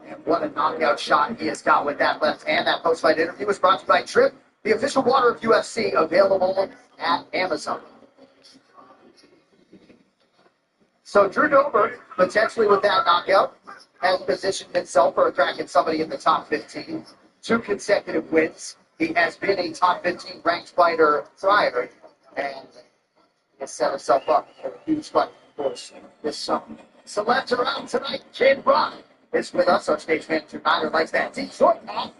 And what a knockout shot he has got with that left hand. That post-fight interview was brought to you by Trip, the official water of UFC, available at Amazon. So Drew Dober, potentially with that knockout, has positioned himself for cracking somebody in the top 15. 2 consecutive wins. He has been a top 15 ranked fighter prior, and has set himself up for a huge fight, of course, this summer. So let's around tonight. Kid Rock is with us. Our stage manager, Niner, likes that Detroit path.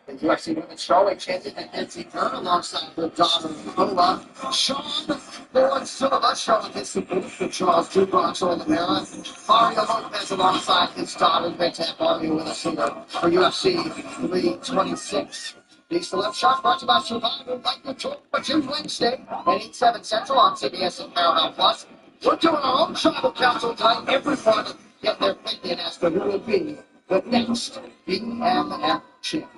The UFC Women's Strawweight Champion and Nancy Byrne alongside her daughter, Lola. Sean Lord Silva. Sean gets the boot for Charles Jukebox Oliveira. Mario Lopez alongside his daughter, Victor Mario, with us here for UFC 326. These the left shot brought to you by Survivor. Like the Torch, Wednesday at 8/7 Central on CBS and Paramount Plus. We're doing our own tribal council tonight. Everyone get their opinion as to who will be the next BMF champion.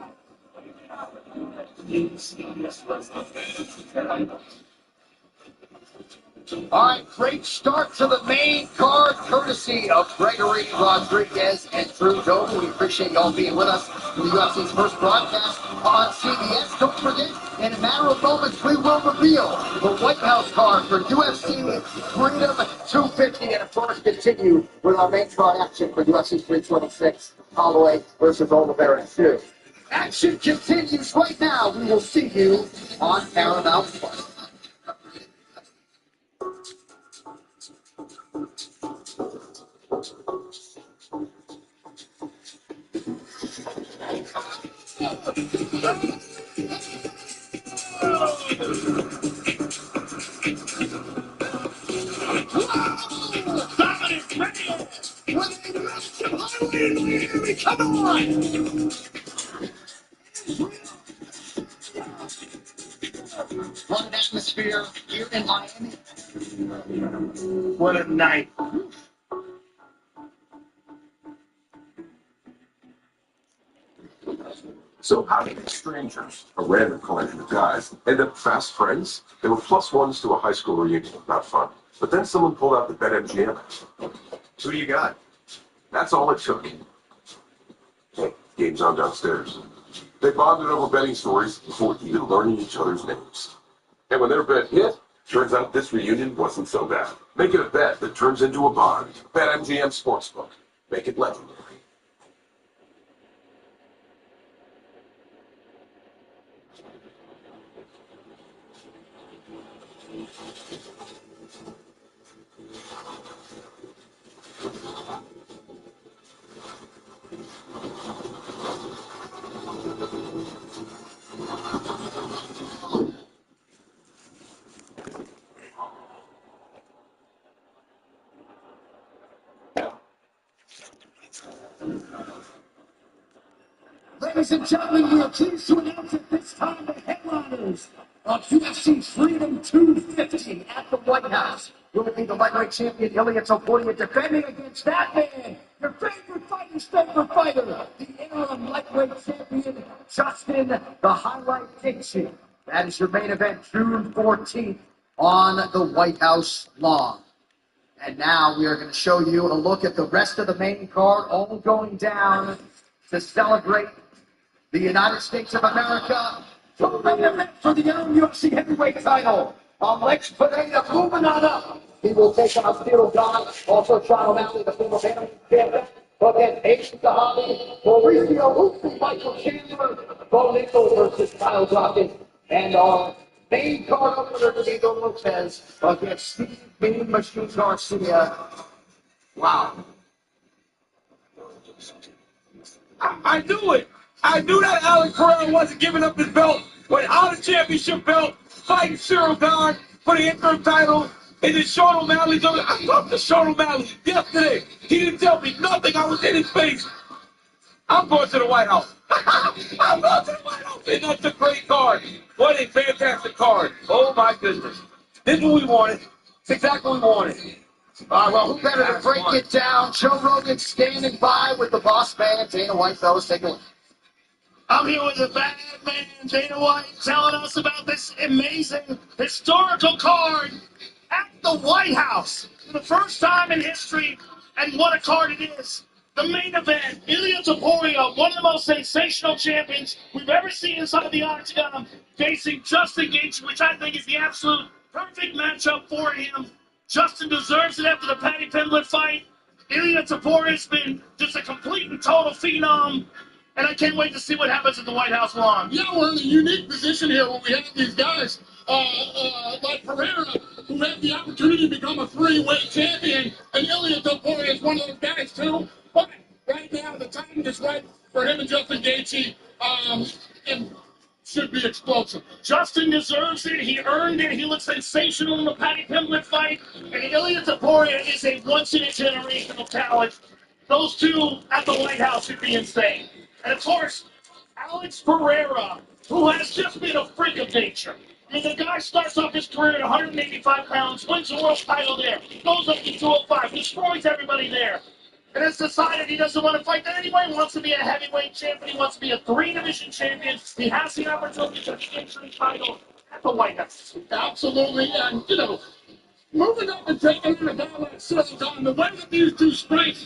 All right, great start to the main card, courtesy of Gregory Rodriguez and Drew Dober. We appreciate y'all being with us for the UFC's first broadcast on CBS. Don't forget, in a matter of moments, we will reveal the White House card for UFC Freedom 250, and of course, continue with our main card action for UFC 326, Holloway versus Oliveira 2. Action continues right now. We will see you on Paramount Plus. Come on! What an atmosphere here in Miami. What a night. So how did these strangers, a random collection of guys, end up fast friends? They were +1s to a high school reunion. Not fun. But then someone pulled out the BetMGM. Who do you got? That's all it took. Hey, game's on downstairs. They bonded over betting stories before even learning each other's names. And when their bet hit, turns out this reunion wasn't so bad. Make it a bet that turns into a bond. BetMGM Sportsbook. Make it legendary. Ladies and gentlemen, we are pleased to announce at this time the headliners of UFC Freedom 250 at the White House. Will be the lightweight champion Ilya Topuria defending against that man, your favorite fighter's favorite fighter, the interim lightweight champion Justin the Highlight Dixie. That is your main event, June 14th on the White House lawn. And now we are going to show you a look at the rest of the main card, all going down to celebrate the United States of America. The main event for the UFC heavyweight title. Alex Pereira moving on up. He will take on Steel God, also Sean O'Malley, the former champion, against Ace Sahabi, Mauricio Lucy, Michael Chandler, Bo Nichols versus Kyle Dawkins, and our main card opener, Diego Lopez, against Steve Bean Machine Garcia. Wow. I knew it. I knew that Alex Pereira wasn't giving up his belt without a championship belt, fighting Cyril Gahn for the interim title. And then Sean O'Malley's over. I talked to Sean O'Malley yesterday. He didn't tell me nothing. I was in his face. I'm going to the White House. I'm going to the White House. And that's a great card. What a fantastic card. Oh, my goodness. This is what we wanted. It's exactly what we wanted. All right, well, who better to break it down? Joe Rogan standing by with the boss man, Dana White. Fellas, take a look. I'm here with the bad man, Dana White, telling us about this amazing historical card at the White House. For the first time in history, and what a card it is. The main event, Ilya Topuria, one of the most sensational champions we've ever seen inside the octagon, facing Justin Gaethje, which I think is the absolute perfect matchup for him. Justin deserves it after the Paddy Pimblett fight. Ilya Topuria's been just a complete and total phenom, and I can't wait to see what happens at the White House lawn. Yeah, we're in a unique position here when we have these guys like Pereira, who had the opportunity to become a three-weight champion, and Ilya Topuria is one of those guys too. But right now, the timing is right for him and Justin Gaethje, and should be explosive. Justin deserves it. He earned it. He looked sensational in the Paddy Pimblett fight. And Ilya Topuria is a once-in-a-generational talent. Those two at the White House should be insane. And of course, Alex Pereira, who has just been a freak of nature. I mean, the guy starts off his career at 185 pounds, wins the world title there, goes up to 205, destroys everybody there. And has decided he doesn't want to fight that anymore. He wants to be a heavyweight champion. He wants to be a three-division champion. He has the opportunity to clinch the title at the White House. Absolutely, and moving up and taking on a guy like Silverton, the way that these two strike,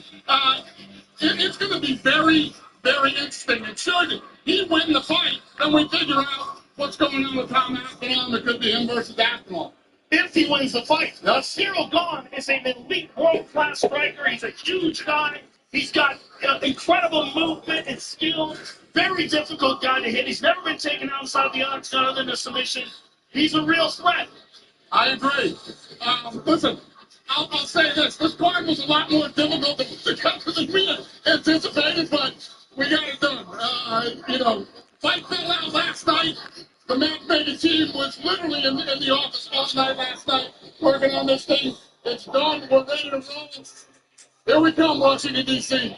it's going to be very, very interesting. And should he win the fight, then we figure out what's going on with Tom Aspinall. It could be him versus Aspinall. If he wins the fight. Cyril Gahn is an elite world-class striker. He's a huge guy. He's got incredible movement and skill. Very difficult guy to hit. He's never been taken outside the octagon other than a submission. He's a real threat. I agree. Listen, I'll say this. This card was a lot more difficult to cut than we anticipated, but we got it done. Fight fell out last night. The matchmaking team was literally in the office all night last night working on this thing. It's done. We're ready to roll. Here we come, Washington, D.C.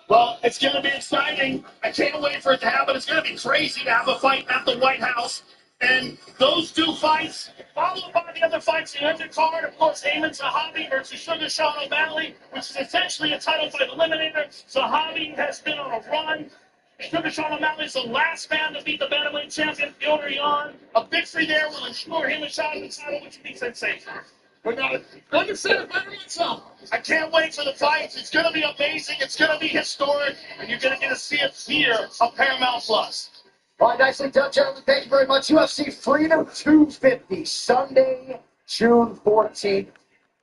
Well, it's going to be exciting. I can't wait for it to happen. It's going to be crazy to have a fight at the White House. And those two fights, followed by the other fights in the undercard, of course, Ayman Zahabi versus Sugar Sean O'Malley, which is essentially a title fight eliminator. Zahabi has been on a run. Sugar Sean O'Malley is the last man to beat the bantamweight champion, Piotr Jan. A victory there will ensure him a shot at the title, which would be sensational. I can say it better myself. I can't wait for the fights. It's going to be amazing. It's going to be historic. And you're going to get to see it here on Paramount Plus. All right, nicely done, gentlemen. Thank you very much. UFC Freedom 250, Sunday, June 14th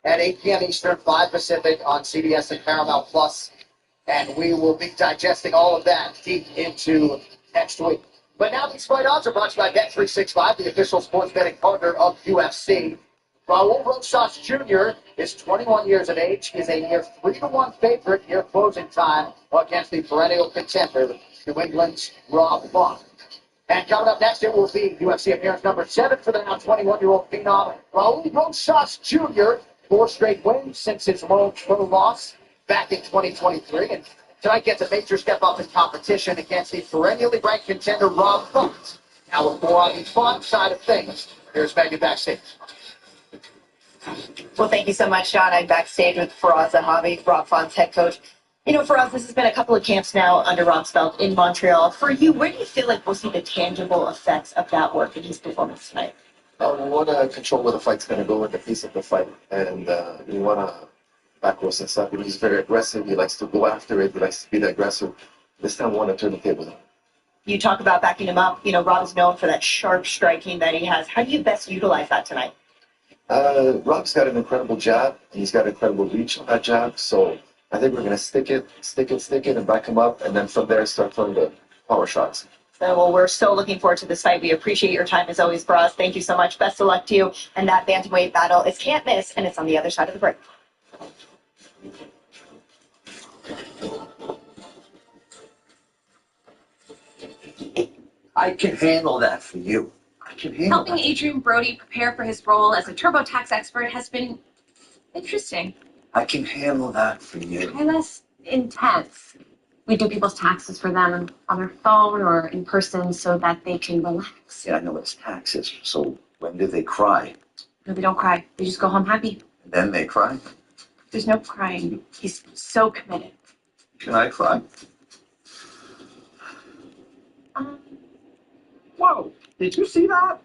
at 8 p.m. Eastern, 5 Pacific on CBS and Paramount Plus. And we will be digesting all of that deep into next week. But now these fight odds are brought to you by Bet365, the official sports betting partner of UFC. Raul Rosas Jr. is 21 years of age. He is a near 3-1 favorite near closing time against the perennial contender, New England's Rob Font. And coming up next, it will be UFC appearance number 7 for the now 21-year-old phenom, Raul Rosas Jr. 4 straight wins since his lone pro loss back in 2023. And tonight gets a major step up in competition against the perennially ranked contender, Rob Font. Now with more on the fun side of things, here's Megan backstage. Well, thank you so much, Sean. I'm backstage with Faraz Zahabi, Rob Font's head coach. Faraz, this has been a couple of camps now under Rob's belt in Montreal. For you, where do you feel like we'll see the tangible effects of that work in his performance tonight? We want to control where the fight's going to go and the pace of the fight. And we want to backwards and stuff. He's very aggressive. He likes to go after it. He likes to be the aggressor. This time we want to turn the tables on. You talk about backing him up. Rob is known for that sharp striking that he has. How do you best utilize that tonight? Rob's got an incredible jab. He's got incredible reach on that jab. So I think we're going to stick it, and back him up. And then from there, start throwing the power shots. Well, we're so looking forward to this fight. We appreciate your time as always, Faraz. Thank you so much. Best of luck to you. And that bantamweight battle is can't miss, and it's on the other side of the break. I can handle that for you. I can handle Helping that. Adrian Brody prepare for his role as a TurboTax expert has been interesting. I can handle that for you. Way less intense. We do people's taxes for them on their phone or in person so that they can relax. Yeah, I know it's taxes. So when do they cry? No, they don't cry. They just go home happy. Then they cry? There's no crying. He's so committed. Can I cry? Whoa, did you see that?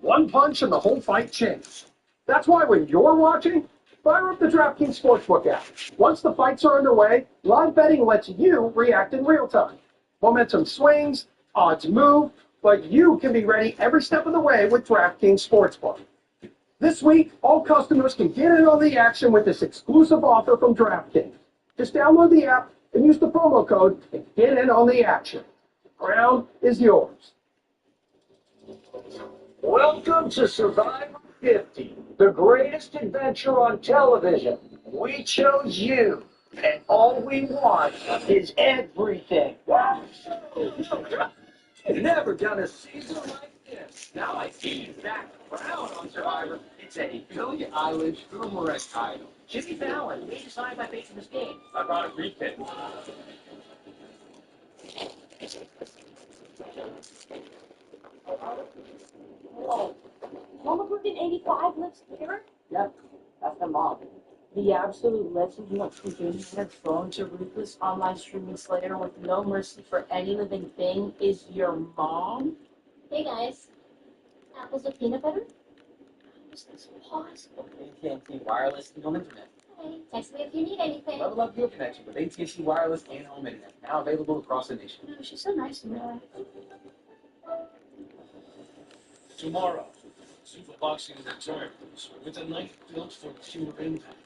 One punch and the whole fight changed. That's why when you're watching, Fire up the DraftKings Sportsbook app. Once the fights are underway, live betting lets you react in real time. Momentum swings, odds move, but you can be ready every step of the way with DraftKings Sportsbook. This week, all customers can get in on the action with this exclusive offer from DraftKings. Just download the app and use the promo code and get in on the action. The crown is yours. Welcome to Survivor 50, the greatest adventure on television. We chose you, and all we want is everything. You've never done a season like this. Now I see that crown on Survivor. It's a Billie Eilish boomerang title. Jimmy Fallon, we decided by facing this game. I brought a briefcase. Whoa. Mama Brooklyn 85 lives here? Yep, that's my mom. The absolute legend who went from gaming on her phone to ruthless online streaming slayer with no mercy for any living thing is your mom? Hey guys, apples with peanut butter? How is this possible? AT&T Wireless and Home Internet. Hey, text me if you need anything. Level up your connection with AT&T Wireless and Home Internet. Now available across the nation. No, she's so nice to me. Tomorrow, Superboxing returns with a night built for pure impact.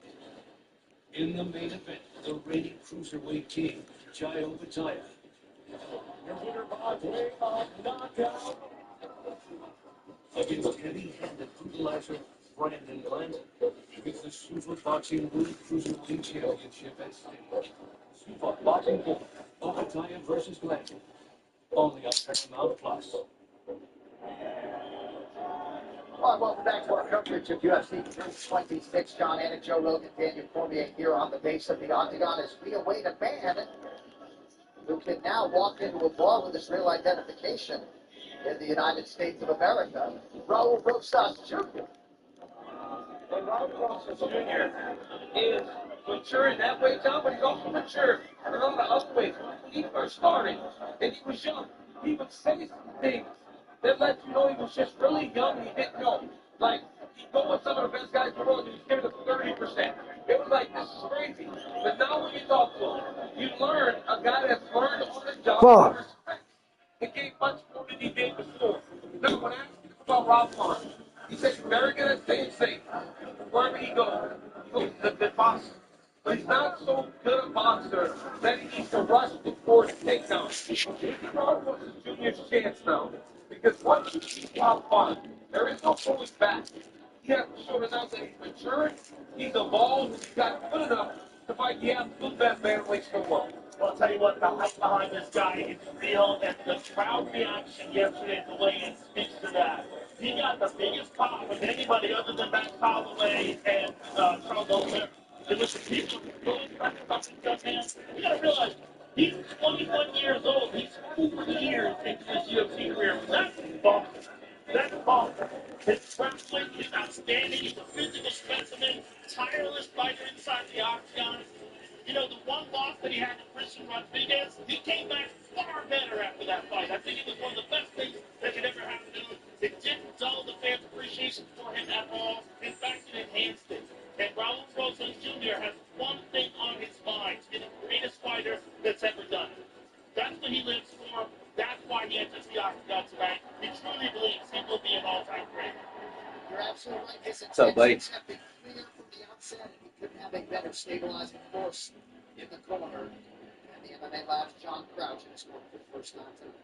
In the main event, the reigning cruiserweight king, Jaya Vataya. Your winner by way of knockout. Against heavy-handed brutalizer Brandon Glenn with the Superboxing World Cruiserweight Championship at stake. Superboxing World, Vataya versus Glenn. Only on Paramount Plus. Well, welcome back to our coverage of UFC 326. John Anik, Joe Rogan, Daniel Cormier here on the base of the octagon as we await a man who can now walk into a bar with his real identification in the United States of America. Raul Rosas Jr. And Raul Rosas Jr. is mature in that weight now, but he's also mature in a lot of other ways. When he first started and he was young, he would say things that let you know he was just really young and he didn't know. Like, he'd go with some of the best guys in the world and he'd give it 30%. It was like, this is crazy. But now when you talk to him, you learn a guy that's learned on the job. He gave much more than he did before. Now, when I asked him about Rob Font, he said he's very good at staying safe. Wherever he goes the boxer. But he's not so good a boxer that he needs to rush to force takedowns. Give Rob Jr.'s chance now. Because once you keep Rob Font, there is no pulling back. He has to show now that he's matured, he's evolved, and he's got good enough to fight the absolute best bantamweights in the world. Well, I'll tell you what, the hype behind this guy is real, and the crowd reaction yesterday at the weigh-in speaks to that. He got the biggest pop of anybody other than Max Holloway and Charles Oliveira. It was the people really talking about this young man. You gotta realize, he's 21 years old. He's 4 years into his UFC career. That's bonkers. That's bonkers. His wrestling is outstanding. He's a physical specimen, tireless fighter inside the octagon. You know, the one loss that he had to Christian Rodriguez, he came back far better after that fight. I think it was one of the best things that could ever happen to him. It didn't dull the fans' appreciation for him at all. In fact, it enhanced it. And Raul Rosas Jr. has one thing on his mind, to be the greatest fighter that's ever done it. That's what he lives for. That's why he enters the octagon tonight. He truly believes he will be an all-time great. You're absolutely right. His What's up, buddy? intentions have been clear from the outset, and he couldn't have a better stabilizing force in the corner. And the MMA Lab's John Crouch in his corner for the first time tonight.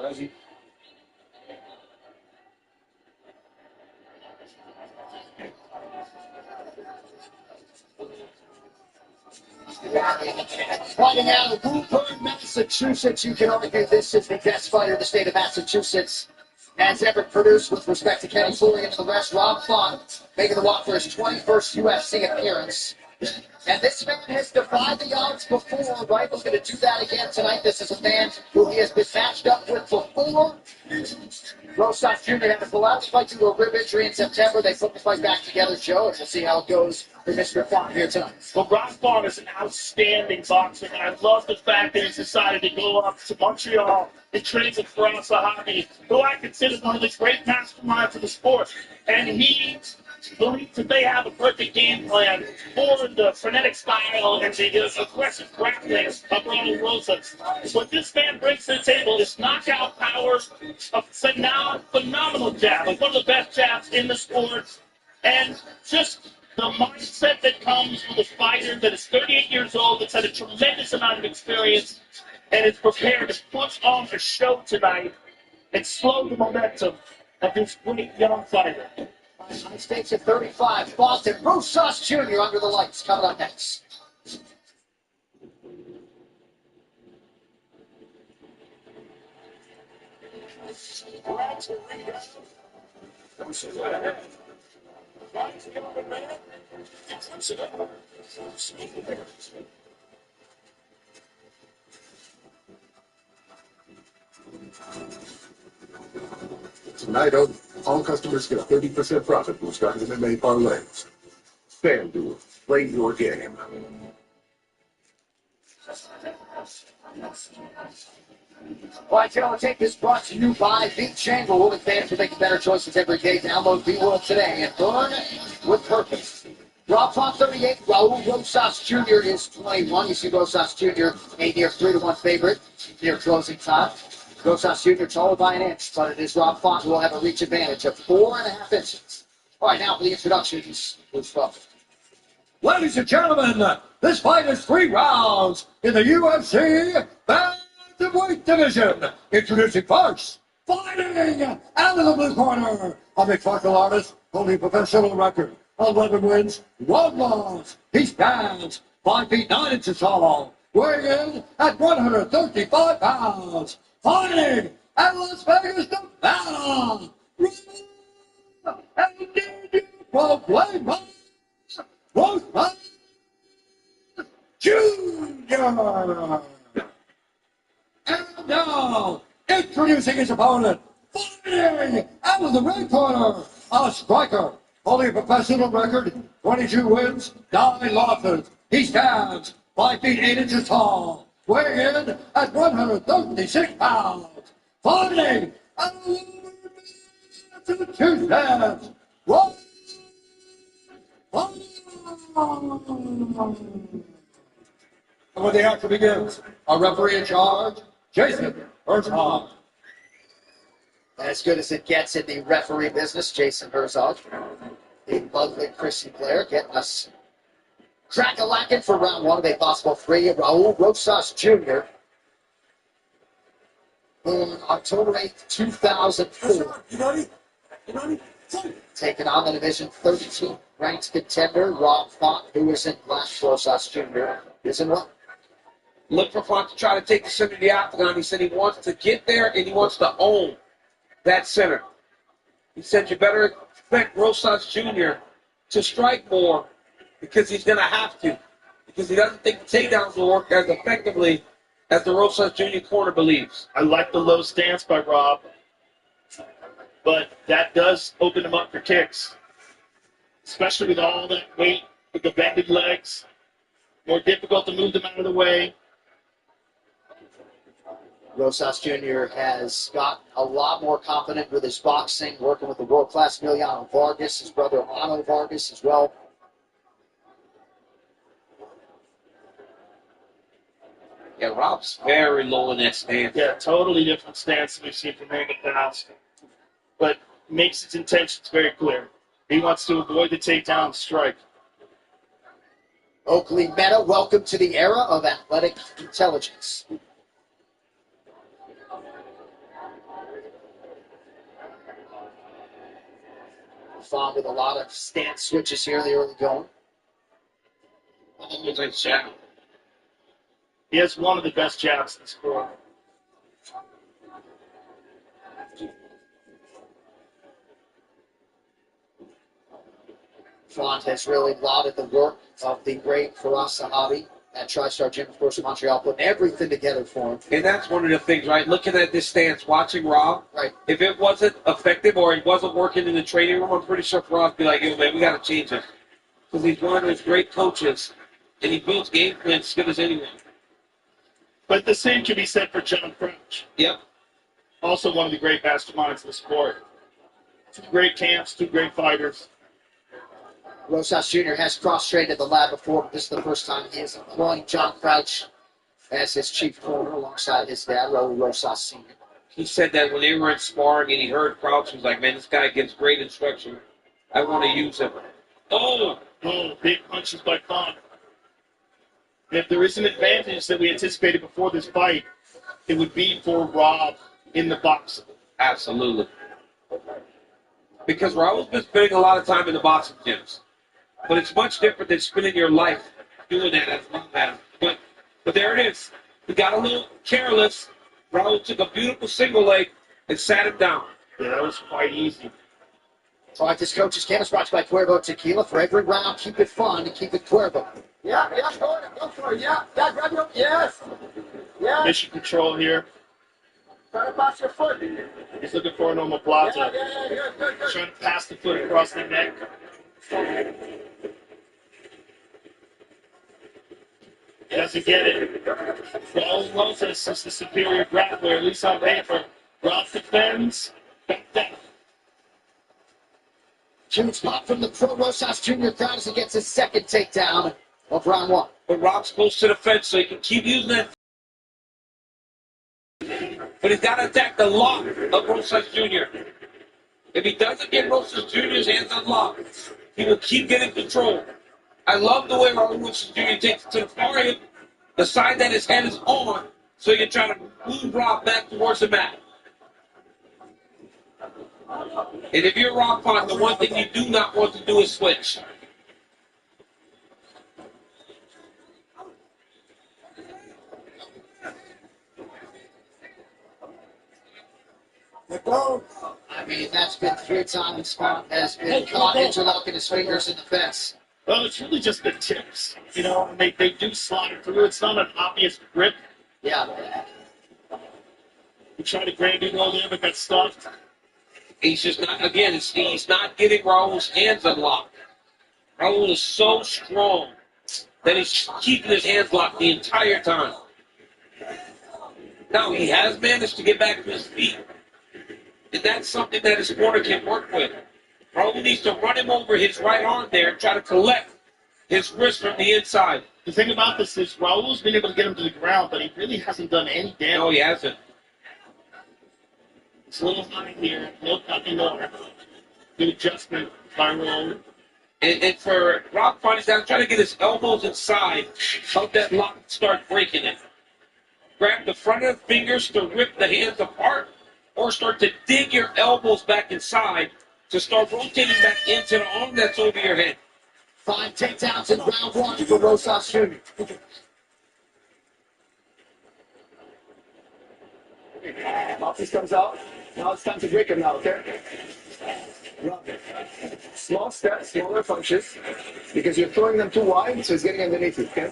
Reggie. Fighting out of Woburn, Massachusetts. You can argue this is the best fighter in the state of Massachusetts has ever produced with respect to Kenny Florian and the rest. Rob Font making the walk for his 21st UFC appearance. And this man has defied the odds before. Rifle's going to do that again tonight. This is a man who he has been matched up with before. Rosas Jr. had to pull out. Fight to a rib injury in September. They put the fight back together, Joe, and we'll see how it goes for Mr. Font here tonight. Well, Rob Font is an outstanding boxer, and I love the fact that he's decided to go up to Montreal and train with Faraz Sahabi, who I consider one of the great masterminds of the sport. And he believes that they have a perfect game plan for the frenetic style and the aggressive grappling of Ronald Rosas. What this man brings to the table is knockout power, a phenomenal jab, like one of the best jabs in the sport, and just the mindset that comes with a fighter that is 38 years old, that's had a tremendous amount of experience, and is prepared to put on a show tonight and slow the momentum of this great young fighter. United States at 35. Boston, Rosas Jr. under the lights coming up next. Tonight, all customers get a 30% profit boost on MMA parlays. FanDuel, play your game. All right, gentlemen, take this brought to you by Big Chamber. Women fans will make better choices every day. Download B-World today and burn with purpose. Rob Font 38, Raul Rosas Jr. is 21. You see Rosas Jr. a near 3-1 favorite near closing time. Rosas Jr. taller by an inch, but it is Rob Font who will have a reach advantage of 4.5 inches. All right, now for the introductions. Who's up? Ladies and gentlemen, this fight is 3 rounds in the UFC Bantamweight division. Introducing first, fighting out of the blue corner, a mixed martial artist holding a professional record. 11 wins, 1 loss. He stands 5 feet 9 inches tall, weighing in at 135 pounds. Fighting at Las Vegas, Nevada. And did you proclaim Rosas Jr. And now, introducing his opponent, fighting out of the red corner, a striker, holding a professional record, 22 wins, 9 losses. He stands 5 feet 8 inches tall, weighing in at 136 pounds. Fighting out of the Massachusetts, and when the action begins, a referee in charge, Jason Herzog. As good as it gets in the referee business, Jason Herzog, the lovely Christian player, getting us crack-a-lacking for round 1 of a possible 3. Raul Rosas Jr. on October 8th, 2004. Taking on the Division 13 ranked contender, Rob Font, who is in last. Rosas Jr. is in what? Look for Font to try to take the center of the octagon. He said he wants to get there and he wants to own that center. He said you better expect Rosas Jr. to strike more because he's going to have to. Because he doesn't think the takedowns will work as effectively as the Rosas Jr. corner believes. I like the low stance by Rob, but that does open him up for kicks, especially with all that weight, with the bended legs. More difficult to move them out of the way. Rosas Jr. has got a lot more confident with his boxing, working with the world-class Emiliano Vargas, his brother Ano Vargas as well. Yeah, Rob's very low in that stance. Yeah, totally different stance than we've seen from him in the past. But makes his intentions very clear. He wants to avoid the takedown and strike. Oakley Meta, welcome to the era of athletic intelligence. Font with a lot of stance switches here in the early going. He has one of the best jabs in the sport. Font has really lauded the work of the great Faraz Sahabi. That TriStar Gym, of course, in Montreal, putting everything together for him. And that's one of the things, right? Looking at this stance, watching Rob, right? If it wasn't effective or it wasn't working in the training room, I'm pretty sure Rob would be like, yo, man, we got to change it. Because he's one of those great coaches, and he builds game plans as good as anyone. But the same can be said for John Crouch. Yep. Also one of the great masterminds in the sport. 2 great camps, 2 great fighters. Rosas Jr. has cross-trained at the lab before, but this is the first time he is employing John Crouch as his chief corner alongside his dad, Raul Rosas Sr. He said that when they were in sparring and he heard Crouch, he was like, man, this guy gives great instruction. I want to use him. Oh, big punches by Conor. If there is an advantage that we anticipated before this fight, it would be for Rob in the boxing. Absolutely. Because Raul's been spending a lot of time in the boxing gyms. But it's much different than spending your life doing that as a man. But there it is. He got a little careless. Raul took a beautiful single leg and sat him down. Yeah, that was quite easy. Practice Coaches Canvas brought to you by Cuervo Tequila. For every round, keep it fun and keep it Cuervo. Yeah, go for it. Yeah, grab your, yes. Yeah. Mission control here. Try to pass your foot. He's looking for an omoplata. Yeah, good. Trying to pass the foot across the neck. Doesn't get it. Raul Rosas is the superior grappler, at least on paper. Rob defends. Back down. Huge pop from the pro Rosas Jr. crowd as he gets his second takedown of round 1. But Rob's close to the fence, so he can keep using that. But he's got to attack the lock of Rosas Jr. If he doesn't get Rosas Jr.'s hands unlocked, he will keep getting control. I love the way Rosas Jr. takes it to the far end, the side that his head is on, so he can try to move Rob back towards the mat. And if you're Rob Font, the one thing you do not want to do is switch. I mean, that's been 3 times Font has been caught interlocking his fingers in the fence. Well, it's really just the tips. You know, they do slide through. It's not an obvious grip. Yeah. He tried to grab him all there, but got stuffed. He's just not, again, he's not getting Raul's hands unlocked. Raul is so strong that he's keeping his hands locked the entire time. Now, he has managed to get back to his feet. And that's something that his corner can work with. Raul needs to run him over his right arm there and try to collect his wrist from the inside. The thing about this is Raul's been able to get him to the ground, but he really hasn't done any damage. No, he hasn't. It's a little high here. Nothing more. Good adjustment by Raul. And for Rob Font, he's trying to get his elbows inside of that lock and start breaking it. Grab the front of the fingers to rip the hands apart, or start to dig your elbows back inside to start rotating back into the arm that's over your head. 5 takedowns in round 1 for Rosas Jr. Mouthpiece comes out. Now it's time to break him now, okay? Rub it. Small steps, smaller punches, because you're throwing them too wide, so he's getting underneath you, okay?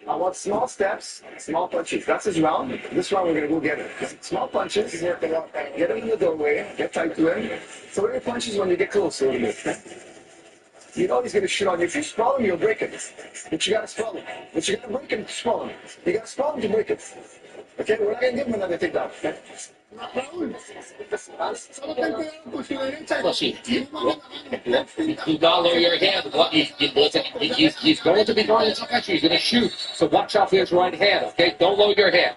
I want small steps, small punches. That's his round. This round we're going to go get him. Small punches, get him in the doorway, get tight to him. So your punches when you get close a little bit, okay? You know he's going to shoot on you. If you sprawl him, you'll break him. But you got to sprawl him. But you got to break him to sprawl him. You got to sprawl him to break him. Okay, we're not going to give him another takedown, okay? Do not lower your hand. He's going to be going into action. He's going to shoot. So watch out for his right hand, okay? Don't lower your hand.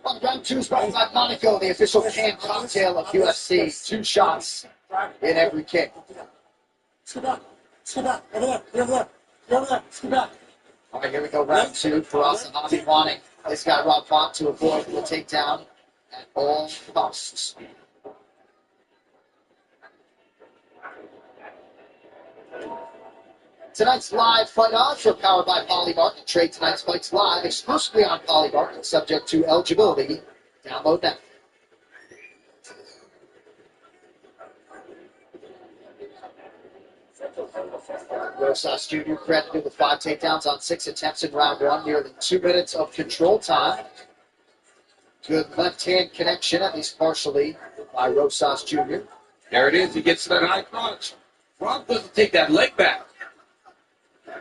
On round 2 is brought by Monaco, the official canned cocktail of UFC. 2 shots in every kick. All right, here we go, round 2 for us. And I'll be wanting this guy, Rob Font, to avoid the takedown at all costs. Tonight's live fight odds are powered by Polymarket. Trade tonight's fights live exclusively on Polymarket, subject to eligibility. Download now. Rosas Jr. credited with 5 takedowns on 6 attempts in round 1, nearly 2 minutes of control time. Good left-hand connection, at least partially, by Rosas Jr. There it is. He gets that high crotch. Rob doesn't take that leg back.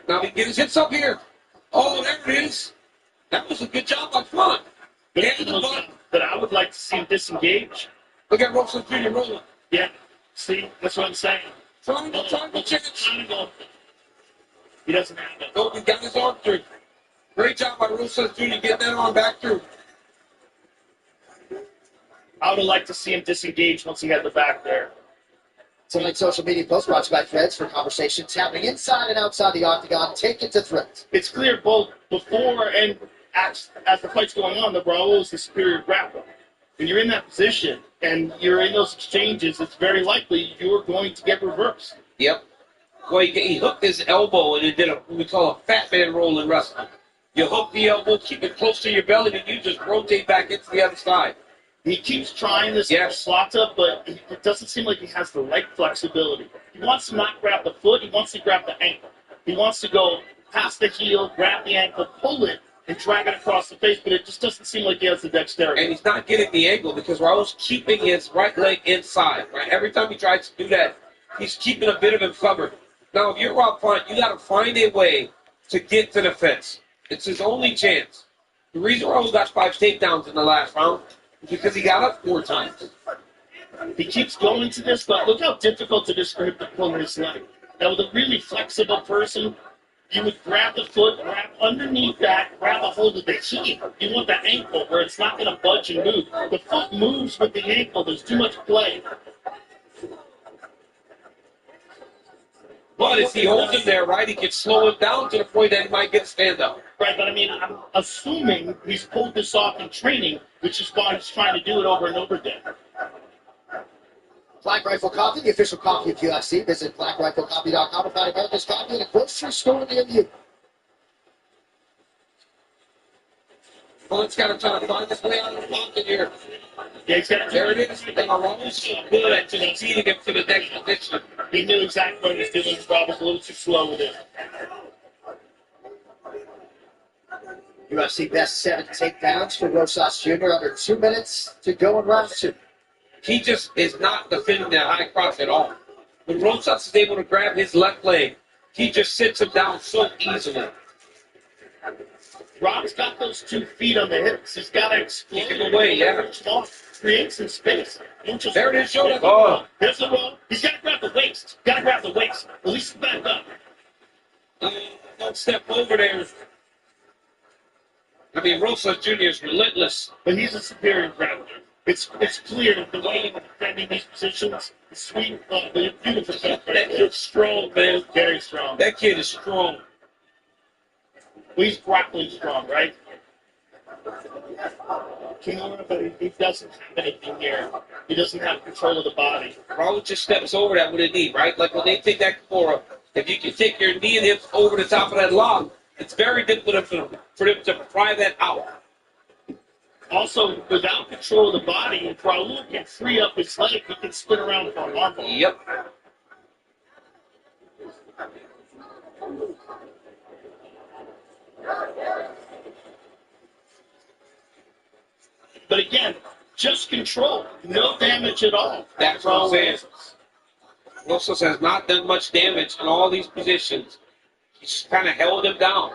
Now he get his hips up here. Oh, there it is. That was a good job by front. But I would like to see him disengage. Look at Rosas Jr. rolling. Yeah. See, that's what I'm saying. Triangle chickens. He doesn't have it. Nope, he got his arm through. Great job by Rosas Jr. getting that arm back through. I would have liked to see him disengage once he had the back there. Tonight's social media post brought to you by Threads for conversations happening inside and outside the octagon. Take it to Threads. It's clear both before and as the fight's going on that Raul is the superior grappler. When you're in that position and you're in those exchanges, it's very likely you're going to get reversed. Yep. Well, he hooked his elbow and it did what we call a fat man roll in wrestling. You hook the elbow, keep it close to your belly, and you just rotate back into the other side. He keeps trying this slata, but it doesn't seem like he has the leg flexibility. He wants to not grab the foot, he wants to grab the ankle. He wants to go past the heel, grab the ankle, pull it, and drag it across the face, but it just doesn't seem like he has the dexterity. And he's not getting the angle because Raul's keeping his right leg inside. Right? Every time he tries to do that, he's keeping a bit of him covered. Now, if you're Rob Font, you got to find a way to get to the fence. It's his only chance. The reason Raul got 5 takedowns in the last round is because he got up 4 times. He keeps going to this, but look how difficult it is for him to pull his leg. Now, with a really flexible person, you would grab the foot, grab underneath that, grab a hold of the heel. You want the ankle where it's not going to budge and move. The foot moves with the ankle. There's too much play. But if he holds him there, right, he can slow him down to the point that he might get a stand-up. Right, but I mean, I'm assuming he's pulled this off in training, which is why he's trying to do it over and over again. Black Rifle Coffee, the official coffee of UFC. Visit blackriflecoffee.com to find America's coffee in a grocery store near you. Font's got to try to find his way out of the pocket here. Yeah, he's got to there it is. Raul's so good at just leading him to the next position. He knew exactly what he was doing. Rob was a little too slow with it. UFC best 7 takedowns for Rosas Jr. Under 2 minutes to go in round 2. He just is not defending that high cross at all. When Rosas is able to grab his left leg, he just sits him down so easily. Rob's got those 2 feet on the hips. He's got to explode away, yeah. Create some space. There it is, Jordan. Oh. There's the roll. He's got to grab the waist. Got to grab the waist. Release the back up. Don't step over there. I mean, Rosas Jr. is relentless. But he's a superior grappler. It's clear that the way he's defending these positions is sweet, beautiful. That kid's strong, man. Very strong. That kid is strong. Well, he's grappling strong, right? Kimura, but he doesn't have anything here. He doesn't have control of the body. Raul just steps over that with a knee, right? Like when they take that Kimura, if you can take your knee and hips over the top of that lock, it's very difficult for them to pry that out. Also, without control of the body, if Raul can free up his leg, he can spin around for an armbar. Yep. But again, just control. No damage at all. That's what I'm saying. Rosas has not done much damage in all these positions. He's just kind of held him down.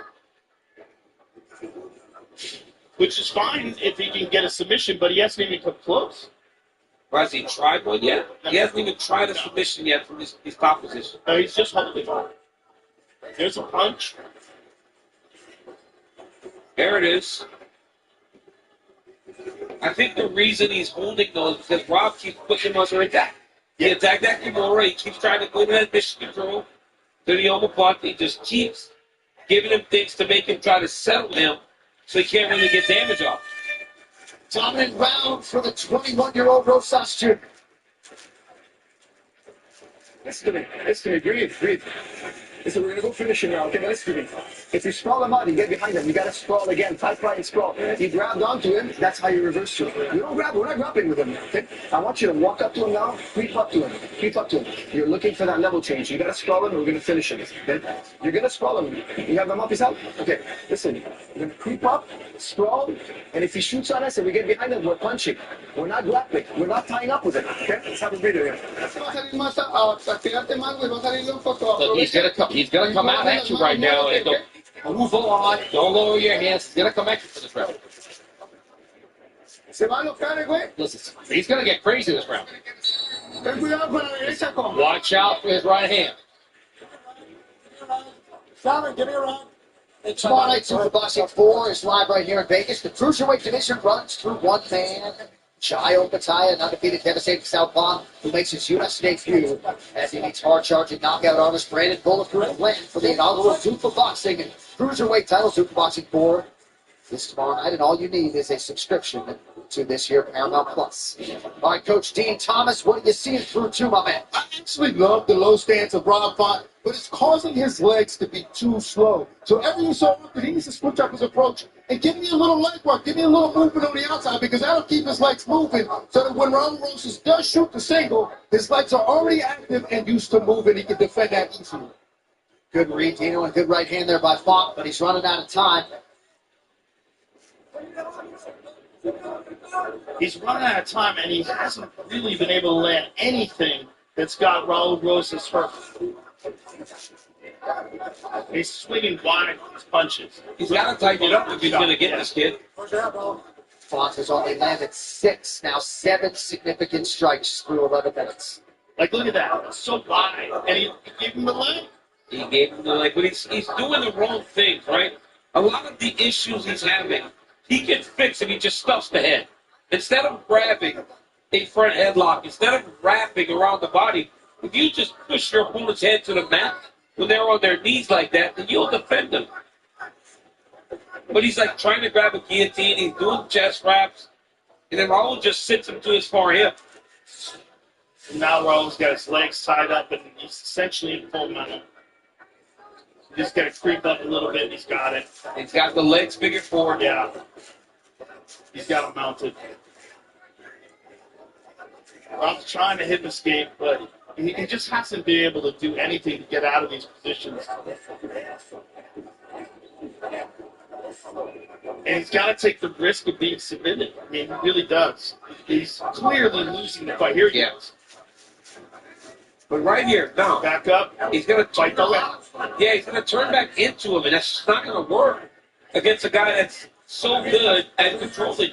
Which is fine if he can get a submission, but he hasn't even come close. Or has he tried one yet? He hasn't even tried a submission yet from his top position. No, he's just holding on. There's a punch. There it is. I think the reason he's holding those is because Rob keeps pushing him under attack. He attacked that Kimura. He keeps trying to go to that mission control, to the uppercut. He just keeps giving him things to make him try to settle him so he can't really get damage off. Dominant round for the 21-year-old Rosas Jr. That's gonna agree. Listen, we're going to go finishing now. Okay, listen to me. If you sprawl him out, you get behind him. You got to sprawl again. Tight right and sprawl. You grabbed onto him. That's how you reverse to him. You don't grab. We're not grappling with him. Okay. I want you to walk up to him now. Creep up to him. Creep up to him. You're looking for that level change. You got to sprawl him, and we're going to finish him. Okay. You're going to sprawl him. You have him up his out. Okay. Listen. You're going to creep up, sprawl, and if he shoots on us and we get behind him, we're punching. We're not grappling. We're not tying up with him. Okay. Let's have a video here. So he's gonna come out at you right now and go move on. Don't lower your hands. He's gonna come at you for this round. Listen, he's gonna get crazy this round. Watch out for his right hand. Simon, give me a round. Tomorrow night, Super Boxing 4 is live right here in Vegas. The cruiserweight division runs through one man. Jayo Pataya, an undefeated, devastating southpaw, who makes his U.S. debut as he meets hard-charging knockout artist Brandon Bulletproof Glenn for the inaugural Super Boxing cruiserweight title. Super Boxing 4 is tomorrow night, and all you need is a subscription to this year Paramount Plus. All right, Coach Dean Thomas, what are you seeing through to, my man? I actually love the low stance of Rob Font, but it's causing his legs to be too slow. So every so often, he needs to switch up his approach and give me a little leg work, give me a little movement on the outside, because that'll keep his legs moving so that when Ronald Rosas does shoot the single, his legs are already active and used to moving. He can defend that easily. Good read, Dino, and good right hand there by Font, but he's running out of time. He's running out of time, and he hasn't really been able to land anything that's got Raul Rosas hurt. He's swinging wide with his punches. He's got to tighten it up if he's going to get this kid. Font has only landed 6, now 7 significant strikes through 11 minutes. Like, look at that. It's so wide, and he gave him the leg. He gave him the leg, but he's doing the wrong things, right? A lot of the issues he's having, he can fix if he just stuffs the head. Instead of grabbing a front headlock, instead of wrapping around the body, if you just push your opponent's head to the mat when they're on their knees like that, then you'll defend them. But he's like trying to grab a guillotine, he's doing chest wraps, and then Raul just sits him to his far hip. And now Raul's got his legs tied up, and he's essentially in full mount. He's just got to creep up a little bit, and he's got it. He's got the legs figured forward. Yeah. He's got him mounted. Rob's trying to hip escape, but he just hasn't been able to do anything to get out of these positions. And he's got to take the risk of being submitted. I mean, he really does. He's clearly losing the fight. Here he is. But right here, now, back up. He's going to fight the left. Yeah, he's going to turn back into him, and that's just not going to work against a guy that's so good at controlling.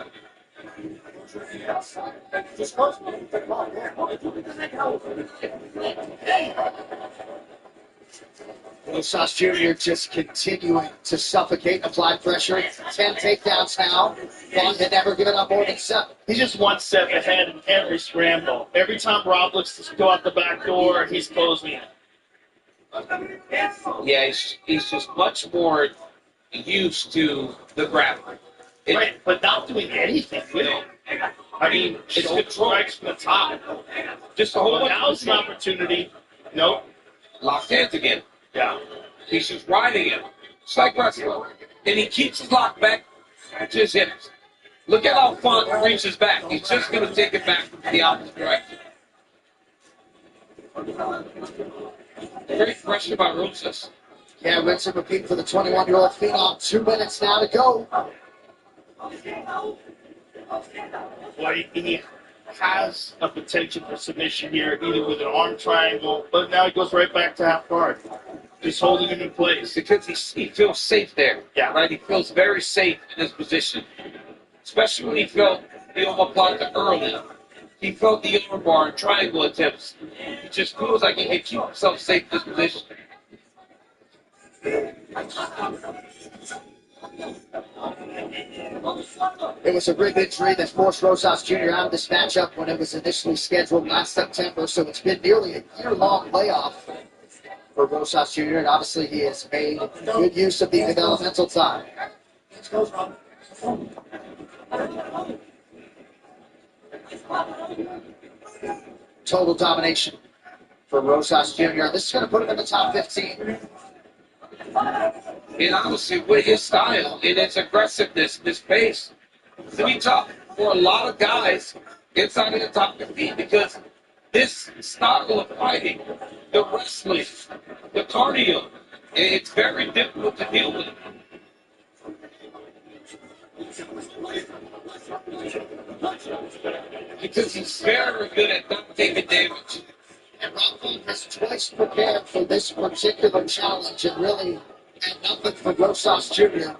Rosas Jr. just continuing to suffocate, apply pressure. 10 takedowns now. Font had never given up more than 7. He's just one step ahead in every scramble. Every time Rob looks to go out the back door, he's closing it. Yeah, he's just much more used to the grappling. Right, but not doing anything with it. I mean, it's control strikes from the top. Just a whole now's an opportunity. Nope. Locked hands again. Yeah. He's just riding it. It's like wrestling. And he keeps his lock back to his hips. Look at how Font reaches back. He's just going to take it back to the opposite direction. Great pressure by Rosas. Yeah, rinse and repeat for the 21-year-old phenom. 2 minutes now to go. Well, he has a potential for submission here, either with an arm triangle, but now he goes right back to half guard. Just holding him in place. Because he feels safe there. Yeah. Right? He feels very safe in his position. Especially when he felt the omoplata early. He felt the armbar and triangle attempts. He just feels like he can keep himself safe in this position. It was a rib injury that forced Rosas Jr. out of this matchup when it was initially scheduled last September, so it's been nearly a year-long layoff for Rosas Jr., and obviously he has made good use of the developmental time. Total domination for Rosas Jr. This is going to put him in the top 15. And honestly, with his style and his aggressiveness, his pace, it's going to be tough for a lot of guys inside of the top 15 because this style of fighting, the wrestling, the cardio, it's very difficult to deal with. Because he's very good at not taking damage. And Rockford has twice prepared for this particular challenge and really had nothing for Rosas Jr.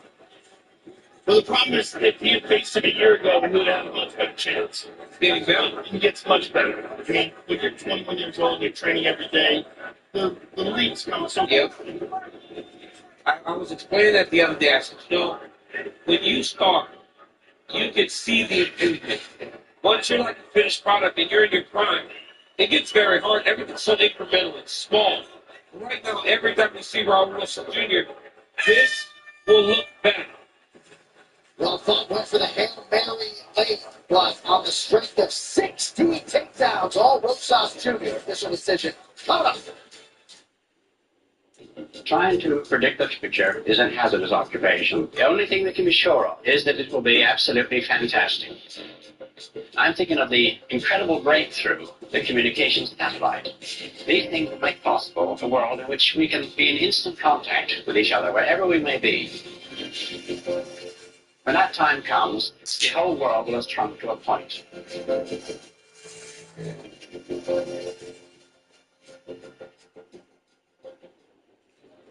Well, the problem is if he had faced him a year ago, he would have a much better chance. Getting better. He gets much better. I mean, when you're 21 years old, you're training every day, the leaps come so quickly. I was explaining that the other day. I said, when you start, you can see the improvement. Once you're like a finished product and you're in your prime, it gets very hard. Everything's so incremental. It's small. Right now, every time you see Raul Russell Jr., this will look better. Well thought went for the Hail Mary late, but on the strength of 16 takedowns, all Rosas Jr. Official decision. Coming up. Trying to predict the future is a hazardous occupation. The only thing we can be sure of is that it will be absolutely fantastic. I'm thinking of the incredible breakthrough, the communications satellite. These things will make possible a world in which we can be in instant contact with each other, wherever we may be. When that time comes, the whole world will have shrunk to a point.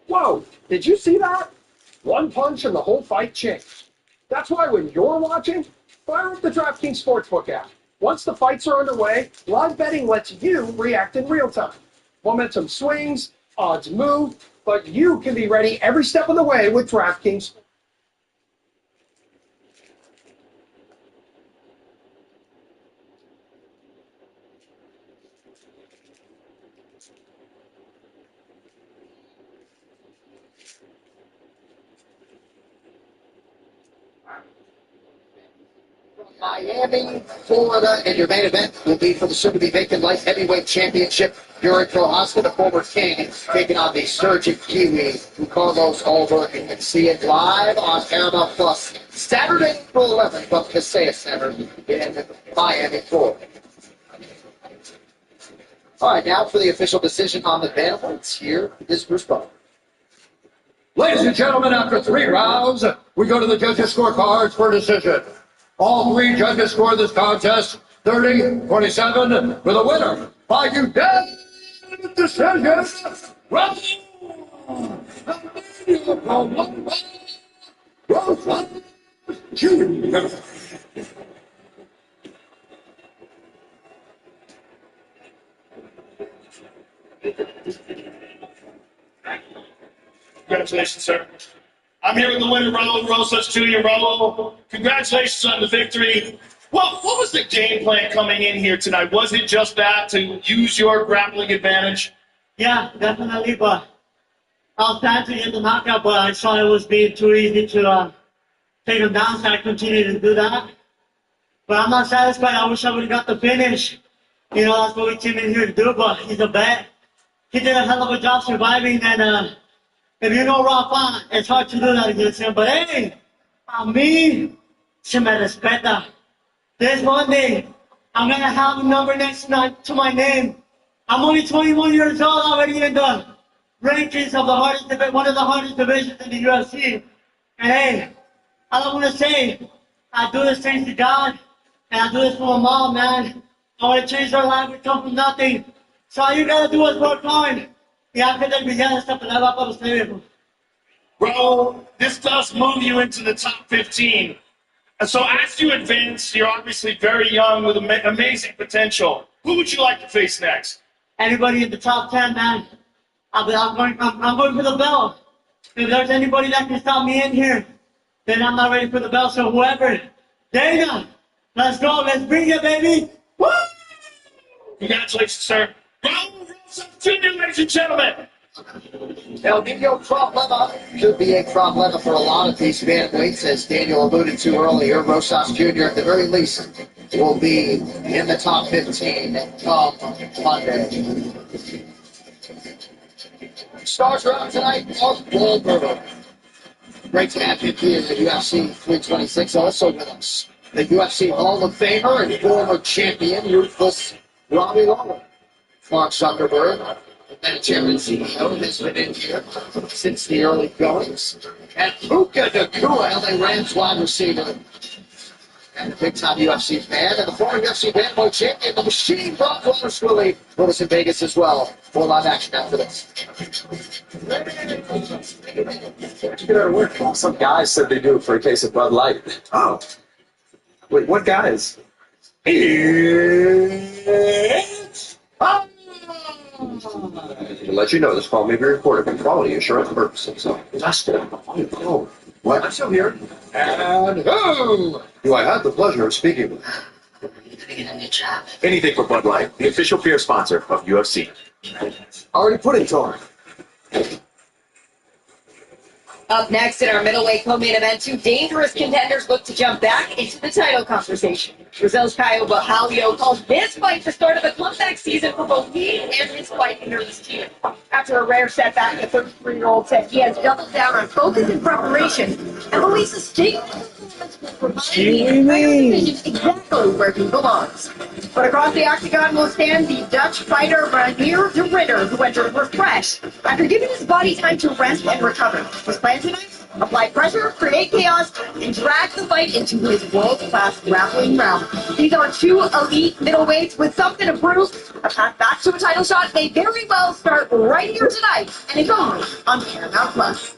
Whoa, did you see that? One punch and the whole fight changed. That's why when you're watching, fire up the DraftKings Sportsbook app. Once the fights are underway, live betting lets you react in real time. Momentum swings, odds move, but you can be ready every step of the way with DraftKings. Miami, Florida, and your main event will be for the soon-to-be vacant light heavyweight championship. Yuri Prohaska, the former king, taking on the surging Kiwi, Carlos Ulberg. You can see it live on Paramount Plus Saturday, April 11th from Kaseya Center in Miami, Florida. All right, now for the official decision on the bantamweights. Here is Bruce Butler. Ladies and gentlemen, after 3 rounds, we go to the judges' scorecards for decision. All 3 judges scored this contest 30-27 with a winner by unanimous decision. Congratulations, sir. I'm here with the winner, Raul Rosas Jr. Raul, congratulations on the victory. Well, what was the game plan coming in here tonight? Was it just that, to use your grappling advantage? Yeah, definitely, but I was trying to get the knockout, but I saw it was being too easy to take him down, so I continued to do that. But I'm not satisfied. I wish I would have got the finish. You know, that's what we came in here to do, but he's a vet. He did a hell of a job surviving, and if you know Rafa, it's hard to do that against him. But hey, a mí se me respeta. This Monday, I'm going to have a number next to my name. I'm only 21 years old already in the rankings of the hardest, one of the hardest divisions in the UFC. And hey, all I want to say, I do this thanks to God, and I do this for my mom, man. I want to change her life. We come from nothing. So all you got to do is work hard. Bro, this does move you into the top 15. And so as you advance, you're obviously very young with amazing potential. Who would you like to face next? Anybody in the top 10, man. I'm going for the belt. If there's anybody that can stop me in here, then I'm not ready for the belt. So whoever, Dana, let's go. Let's bring it, baby. Woo! Congratulations, sir. Raul Rosas Jr., ladies and gentlemen. El Nino Problema could be a problema for a lot of these bantamweights, as Daniel alluded to earlier. Rosas Jr., at the very least, will be in the top 15 come Monday. Stars are out tonight. Mark Wahlberg. Great to have him here at UFC 326, also with us. The UFC Hall of Famer and former champion, Ruthless Robbie Lawler. Mark Zuckerberg, the vegetarian CEO, has been in here since the early goings. And Puka Nacua, LA Rams wide receiver, and a big-time UFC fan, and the former UFC bantamweight champion, the Machine, Brock Lesnar, with us in Vegas as well. More live action after this. Some guys said they do it for a case of Bud Light. Oh. Wait, what guys? It's... To let you know, this call may be recorded for quality assurance purposes. So, Dustin, oh, what? I'm still here. And who do I have the pleasure of speaking with? Anything for Bud Light, the official beer sponsor of UFC. Already put it to him. Up next in our middleweight co-main event, two dangerous contenders look to jump back into the title conversation. Brazil's Caio Borralho calls this fight the start of a comeback season for both he and his fighting nervous team. After a rare setback, the 33-year-old said he has doubled down on focus and preparation and believes a state performance will provide the entire division exactly where he belongs. But across the octagon will stand the Dutch fighter Reinier de Ridder, who entered refreshed after giving his body time to rest and recover. His plan tonight? Apply pressure, create chaos, and drag the fight into his world-class grappling realm. He's on two elite middleweights with something to prove. A path back to a title shot may very well start right here tonight, and it's only on Paramount Plus.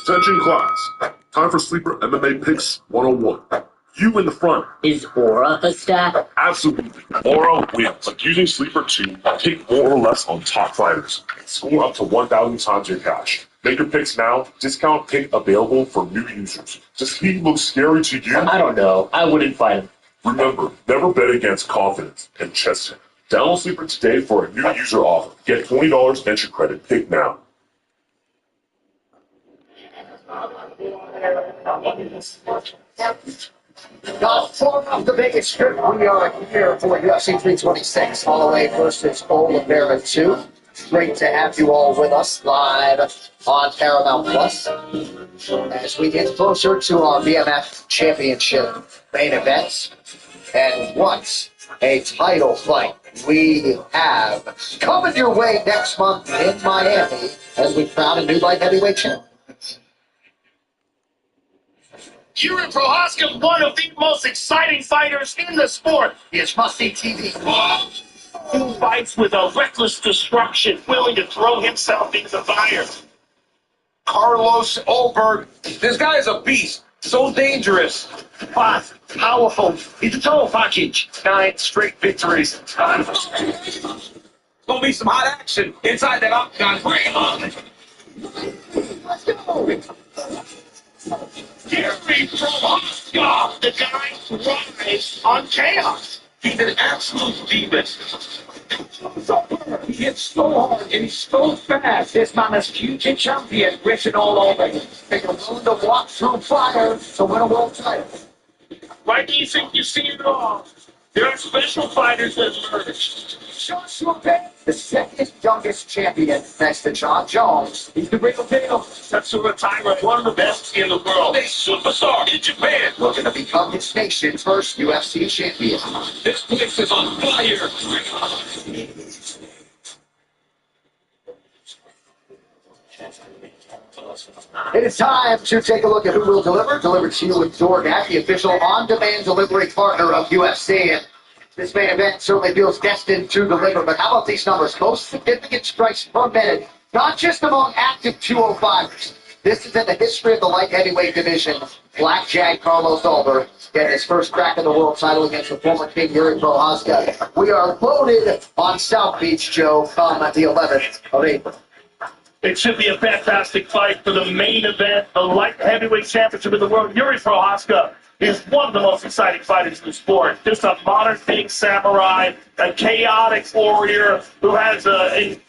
Attention class. Time for Sleeper MMA Picks 101. You in the front. Is Aura a stat? Absolutely. Aura wins. Like using Sleeper 2, pick more or less on top fighters. Score up to 1,000 times your cash. Make your picks now. Discount pick available for new users. Does he look scary to you? I don't know. I wouldn't fight him. Remember, never bet against confidence and chest him. Download Sleeper today for a new user offer. Get $20 entry credit. Pick now. Far off the Vegas Strip, we are here for UFC 326. Holloway versus Oliveira 2. Great to have you all with us live on Paramount Plus as we get closer to our BMF Championship main event. And what a title fight we have coming your way next month in Miami as we crown a new light heavyweight champion. Yuri Prohaska, one of the most exciting fighters in the sport. It's must-see TV. Who fights with a reckless destruction, willing to throw himself into the fire. Carlos Oberg. This guy is a beast. So dangerous. Fast, powerful. He's a total package. 9 straight victories. It's gonna be some hot action inside that octagon. Bring him on. Let's go. Yuri Prohaska, the guy who thrives on chaos. He's an absolute demon. He hits so hard and he's so fast. This man is future champion written all over him. They are willing to walk through fire to win a world title. Why do you think you see it all? There are special fighters that emerge. Joshua Bennett, the second youngest champion next to John Jones. He's the real deal. Tatsuro Taira, one of the best in the world. A superstar in Japan. Looking to become his nation's first UFC champion. This place is on fire. It is time to take a look at who will deliver. Delivered to you with DoorDash, the official on-demand delivery partner of UFC. And this main event certainly feels destined to deliver. But how about these numbers? Most significant strikes per minute, not just among active 205ers. This is in the history of the light heavyweight division. Blackjack Carlos Ulber getting his first crack at the world title against the former king Yuri Prohaska. We are loaded on South Beach, Joe, come the 11th of April. It should be a fantastic fight for the main event, the light heavyweight championship of the world. Yuri Prohaska is one of the most exciting fighters in the sport. Just a modern-day samurai, a chaotic warrior who has a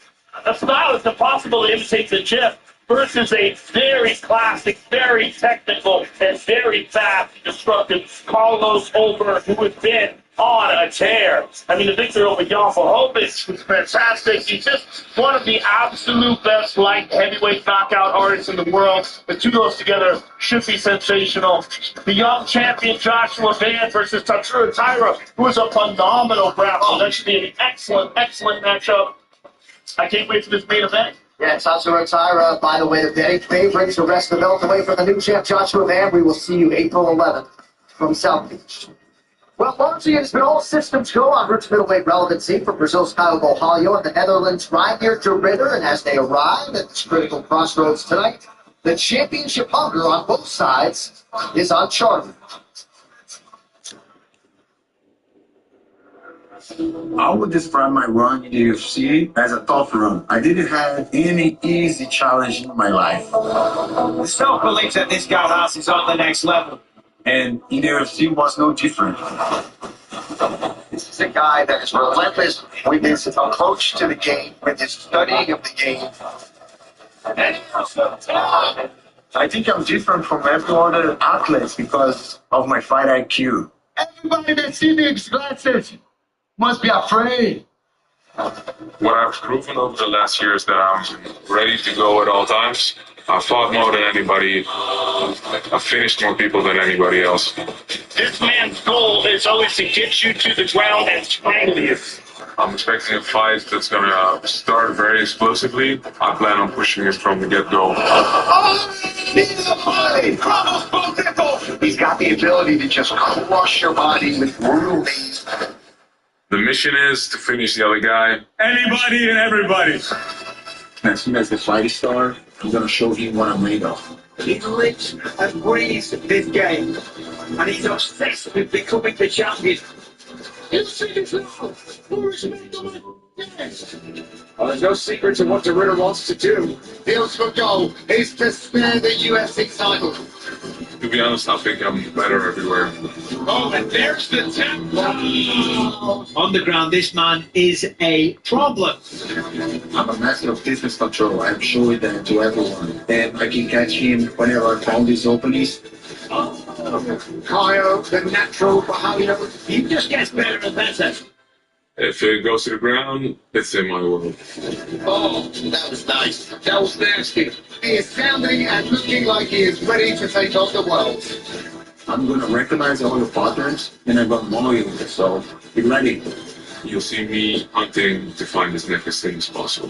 style that's impossible to imitate the gym. versus a very classic, very technical, and very fast, destructive Carlos Over, who has been on a tear. I mean, the victory over Jan Verhoeven was fantastic. He's just one of the absolute best light heavyweight knockout artists in the world. The two of those together should be sensational. The young champion Joshua Van versus Tatsuro Taira, who is a phenomenal grappler. That should be an excellent, excellent matchup. I can't wait for this main event. Yeah, Tatsuro Taira, by the way, the betting favorites to wrest the belt away from the new champ Joshua Van. We will see you April 11th from South Beach. Well, largely it has been all systems go on route to middleweight relevancy for Brazil's Caio Borralho and the Netherlands' Reinier de Ridder. And as they arrive at this critical crossroads tonight, the championship hunger on both sides is uncharted. I would describe my run in the UFC as a tough run. I didn't have any easy challenge in my life. The self-belief that this guy has is on the next level. And in the UFC was no different. This is a guy that is relentless with his approach to the game, with his studying of the game. I think I'm different from every other athlete because of my fight IQ. Everybody that sees these glasses must be afraid. What I've proven over the last year is that I'm ready to go at all times. I fought more than anybody. I finished more people than anybody else. This man's goal is always to get you to the ground and strangle you. I'm expecting a fight that's going to start very explosively. I plan on pushing it from the get-go. He's got the ability to just crush your body with brutal knees. The mission is to finish the other guy. Anybody and everybody. As soon as the fight starts, I'm going to show him what I'm made of. He lives and breathes this game, and he's obsessed with becoming the champion. You see this now? Who is making yes. Well, there's no secret to what the Ritter wants to do. The ultimate goal is to spare the UFC title. To be honest, I think I'm better everywhere. Oh, and there's the tap. On the ground, this man is a problem. I'm a master of distance control. I'm showing that to everyone. And I can catch him whenever I found these openings. Caio, the natural Borralho. He just gets better and better. If it goes to the ground, it's in my world. Oh, that was nice. That was nasty. He is sounding and looking like he is ready to take on the world. I'm going to recognize all the patterns, and I'm going to monitor it, so be ready. You'll see me hunting to find as next thing as possible.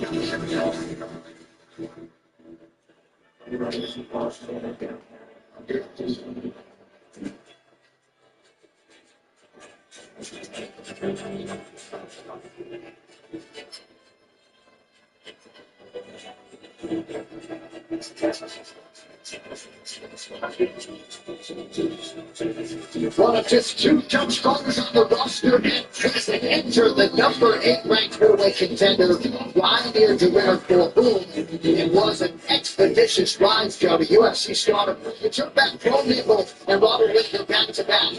One of just two top strongers on the roster at present enter the number 8 ranked middleweight contender, Reinier de Ridder, for whom it was an expeditious rise, Joe, to UFC stardom. He took back Pro Nibble and Robert Whittaker back to back.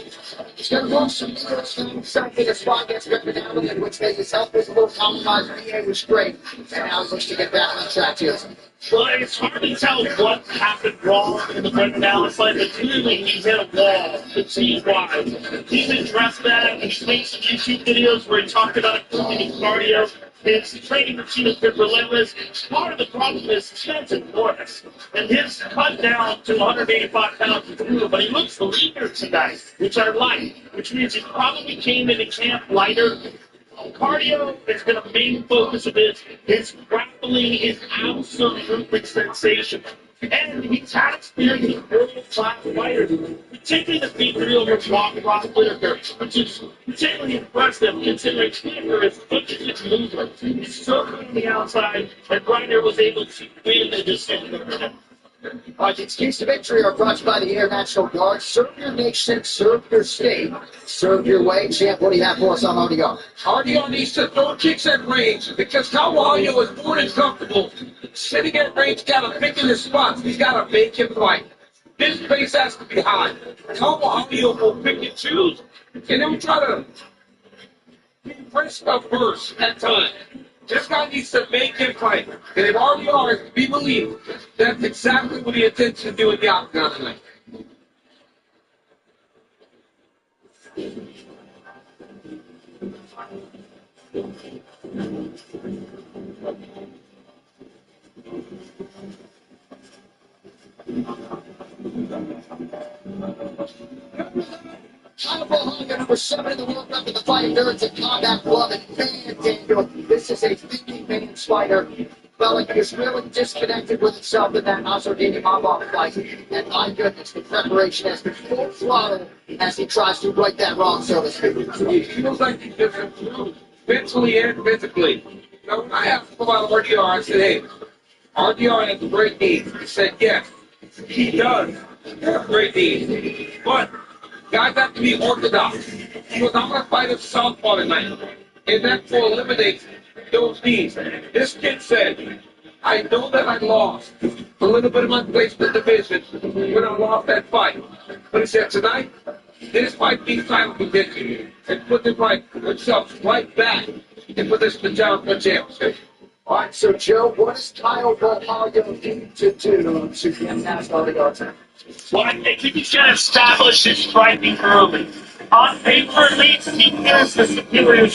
He's going to run some years through something as far against Ricker Down, in which made his health visible, compromised, VA was great, and now he looks to get back on track here. Well, it's hard to tell what happened wrong in the Brendan Allen fight, but clearly he's hit a wall, disease-wise. He's addressed that. He's made some YouTube videos where he talked about improving his cardio. His training routine has been relentless. Part of the problem is strength and force. And his cut down to 185 pounds is brutal, but he looks leaner tonight, which I like, which means he probably came into camp lighter. Cardio is going to main focus of this. His grappling is absolutely sensational. And he's had experience with world-class fighters, particularly the victory over Rob Whittaker, which is particularly impressive considering Whittaker is such a good mover. He's so good on the outside, and Reinier was able to win the decision over him. These keys to victory are brought to you by the International Guard. Serve your nation, serve your state, serve your way. Champ, what do you have for us on audio? Audio needs to throw kicks at range because Caio was more than comfortable sitting at range, got to pick in his spots. He's got to make him fight. His pace has to be high. Caio will pick and choose, and he'll try to be pressed up first at times. This guy needs to make him fight. And if RDR is to be believed, that's exactly what he intends to do in the octagon tonight. Number 7 in the world record, the fighting nerds and combat club, and man, Daniel, this is a thinking man's fighter. Felt like he was really disconnected with himself in that Azardini Mamba fight. And my goodness, the preparation has been full throttle as he tries to right that wrong, so to speak. He feels like he just improved mentally and physically. Now, when I asked him about RDR, I said, hey, RDR has great knees. He said, yes, he does have great knees. But guys have to be orthodox. He was not going to fight a southpaw tonight. And that will eliminate those knees. This kid said, I know that I lost a little bit of my place in the division when I lost that fight. But he said, tonight, this fight needs title contention and put himself right back into this Pajama championship. All right, so Joe, what does Kyle Valhalla need to do to get national title? Well, I think he's going to establish his striking early. On paper, at least, he is the superior